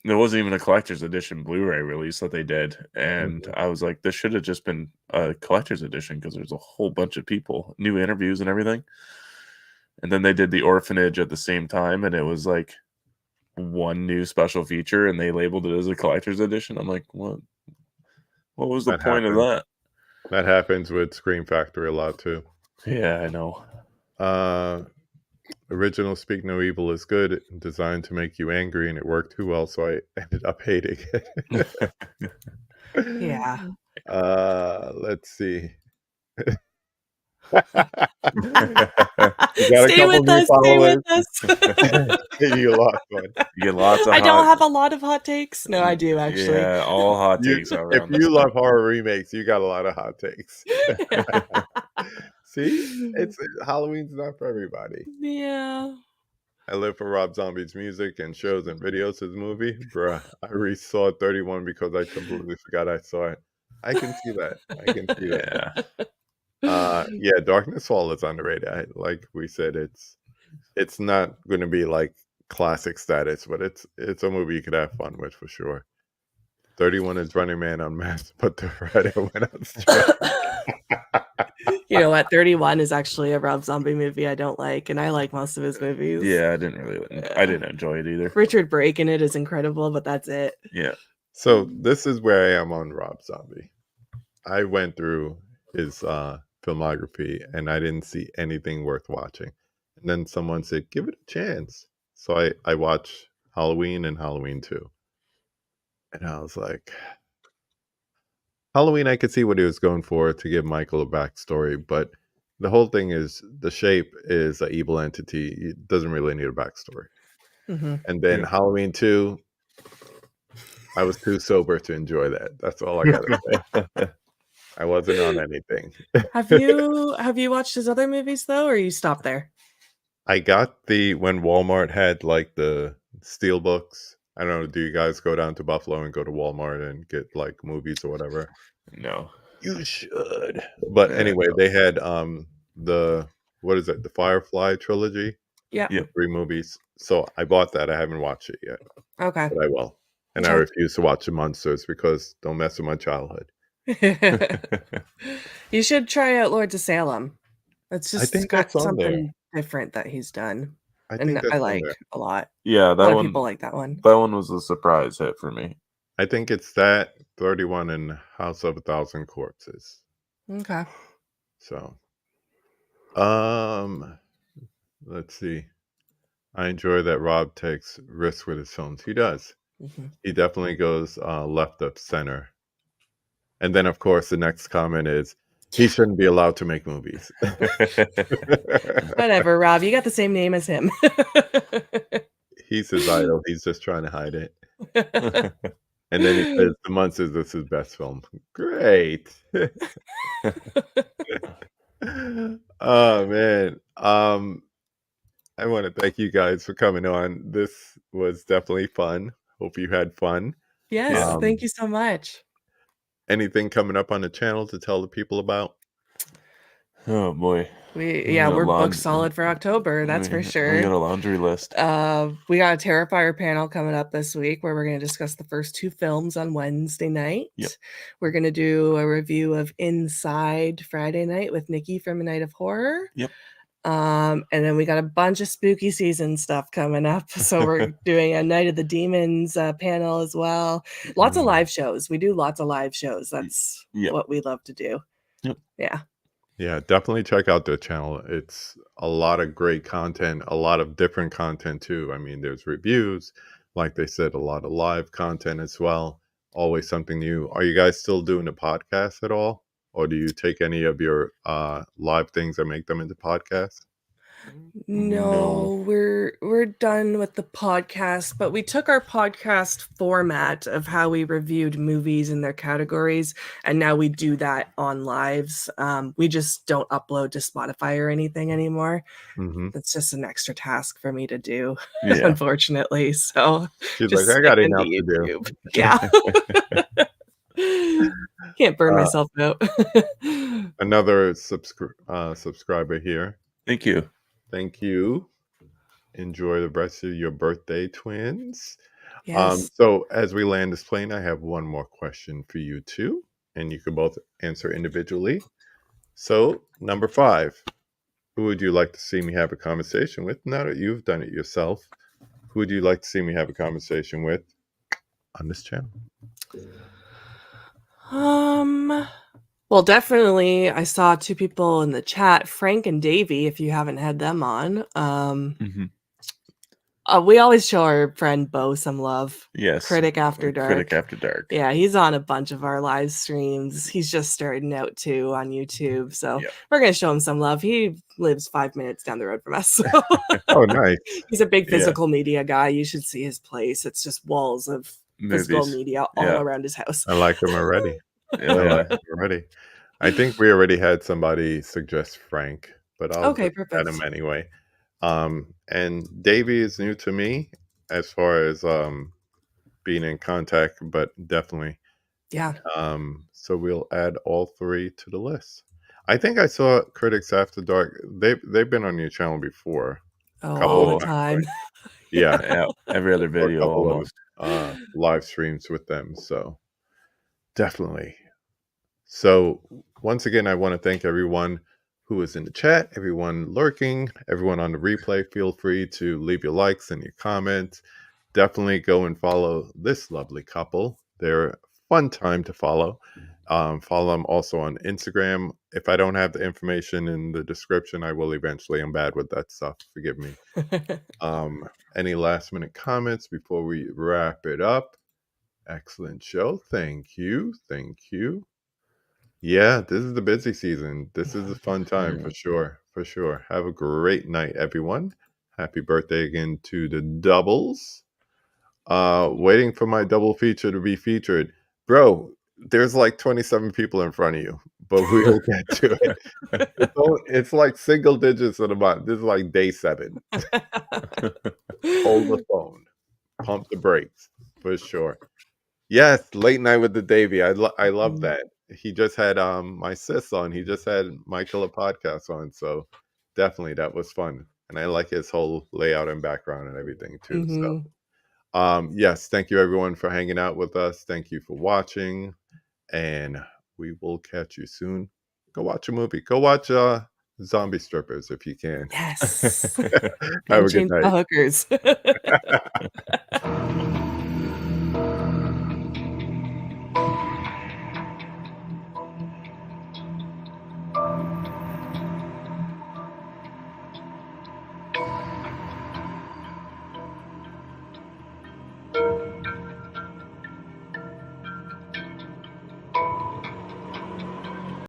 There wasn't even a collector's edition Blu-ray release that they did, and I was like, this should have just been a collector's edition because there's a whole bunch of people, new interviews and everything. And then they did the Orphanage at the same time, and it was like one new special feature, and they labeled it as a collector's edition. I'm like, what? What was the That point of happens. that? That happens with Scream Factory a lot too. Yeah, I know. Original Speak No Evil is good, designed to make you angry, and it worked too well, so I ended up hating it. Yeah. Let's see. You got a Stay couple with new us. Stay with followers. us. You lost one. You get lots of I don't hot. have a lot of hot takes. No, I do actually. Yeah, all hot You, takes are if around you this love stuff. horror remakes, you got a lot of hot takes. See, it's Halloween's not for everybody. Yeah. I live for Rob Zombie's music and shows and videos. His movie, bruh. I re-saw 31 because I completely forgot I saw it. I can see that. I can see that. Yeah. Yeah, Darkness Fall is underrated. Like we said, it's not going to be like classic status, but it's a movie you could have fun with for sure. 31 is Running Man Unmasked, but the Friday went on strike. You know what? 31 is actually a Rob Zombie movie I don't like, and I like most of his movies. Yeah, I didn't enjoy it either. Richard Brake in it is incredible, but that's it. Yeah. So this is where I am on Rob Zombie. I went through his filmography and I didn't see anything worth watching. And then someone said, give it a chance. So I watched Halloween and Halloween 2. And I was like, Halloween, I could see what he was going for to give Michael a backstory, but the whole thing is the shape is an evil entity. It doesn't really need a backstory. Mm-hmm. And then Halloween 2, I was too sober to enjoy that. That's all I gotta say. I wasn't on anything. Have you watched his other movies though, or you stopped there? I got when Walmart had like the steel books. I don't know. Do you guys go down to Buffalo and go to Walmart and get like movies or whatever? No. You should. But Yeah, anyway, no. they had the what is it? The Firefly trilogy. Yeah. Yep. 3 movies. So I bought that. I haven't watched it yet, Okay. but I will. And I Okay. refuse to watch the monsters because don't mess with my childhood. You should try out Lords of Salem. It's I just think got that's on there. something different that he's done, I and think that's I on like there. a lot. Yeah, A that lot of one. people like that one. That one was a surprise hit for me. I think it's that 31 and House of a Thousand Corpses. Okay. So, let's see. I enjoy that Rob takes risks with his films. He does. Mm-hmm. He definitely goes left of center. And then, of course, the next comment is he shouldn't be allowed to make movies. Whatever, Rob. You got the same name as him. He's his idol. He's just trying to hide it. And then he says, The Monsters is his best film. Great. Oh, man. I want to thank you guys for coming on. This was definitely fun. Hope you had fun. Yes, thank you so much. Anything coming up on the channel to tell the people about? Oh boy. We're booked solid for October, that's for sure. We got a laundry list. We got a Terrifier panel coming up this week where we're going to discuss the first 2 films on Wednesday night. Yep. We're going to do a review of Inside Friday night with Nikki from A Night of Horror. Yep. And then we got a bunch of spooky season stuff coming up. So we're doing a Night of the Demons panel as well. Lots of live shows. We do lots of live shows. That's what we love to do. Yep. Yeah. Yeah, definitely check out their channel. It's a lot of great content, a lot of different content too. I mean, there's reviews, like they said, a lot of live content as well. Always something new. Are you guys still doing a podcast at all? Or do you take any of your live things and make them into podcasts? No, we're done with the podcast, but we took our podcast format of how we reviewed movies in their categories, and now we do that on lives. We just don't upload to Spotify or anything anymore. Mm-hmm. That's just an extra task for me to do, Yeah. unfortunately. So She's just like, I stick got into enough to do. YouTube. Yeah. Can't burn myself out. Another subscriber here. Thank you. Thank you. Enjoy the rest of your birthday, twins. Yes. So as we land this plane, I have one more question for you too, and you can both answer individually. So number 5, who would you like to see me have a conversation with? Now that you've done it yourself, who would you like to see me have a conversation with on this channel? Well, definitely I saw 2 people in the chat, Frank and Davey, if you haven't had them on. Mhm. We always show our friend Bo some love. Yes. Critic After Dark. Critic After Dark. Yeah, he's on a bunch of our live streams. He's just starting out too on YouTube, so Yep. we're gonna show him some love. He lives 5 minutes down the road from us. So Oh, nice. he's a big Yeah. physical media guy. You should see his place. It's just walls of physical Movies. media all Yeah. around his house. I like him already. Oh, I yeah. like him already. I think we already had somebody suggest Frank, but I'll Okay, just add perfect. him anyway. And Davey is new to me as far as being in contact, but definitely. Yeah. So we'll add all 3 to the list. I think I saw Critics After Dark. They've been on your channel before. Oh, Couple all of the times, time. Yeah, Yeah. Every other or a video couple almost. of live streams with them. So definitely. So once again, I want to thank everyone who is in the chat, everyone lurking, everyone on the replay. Feel free to leave your likes and your comments. Definitely go and follow this lovely couple. They're a fun time to follow. Follow them also on Instagram. If I don't have the information in the description, I will eventually. I'm bad with that stuff. Forgive me. Any last minute comments before we wrap it up? Excellent show. Thank you. Thank you. Yeah, this is the busy season. This is a fun time for sure. For sure. Have a great night, everyone. Happy birthday again to the doubles. Waiting for my double feature to be featured. Bro, there's like 27 people in front of you, but we'll get to it. It's like single digits at about, this is like day 7. Hold the phone. Pump the brakes for sure. Yes, late night with the Davy. I love that. He just had my sis on. He just had my killer podcast on. So definitely that was fun. And I like his whole layout and background and everything too. So yes, thank you everyone for hanging out with us. Thank you for watching. And we will catch you soon. Go watch a movie. Go watch Zombie Strippers if you can. Yes. Have And a good Chainsaw night. Hookers.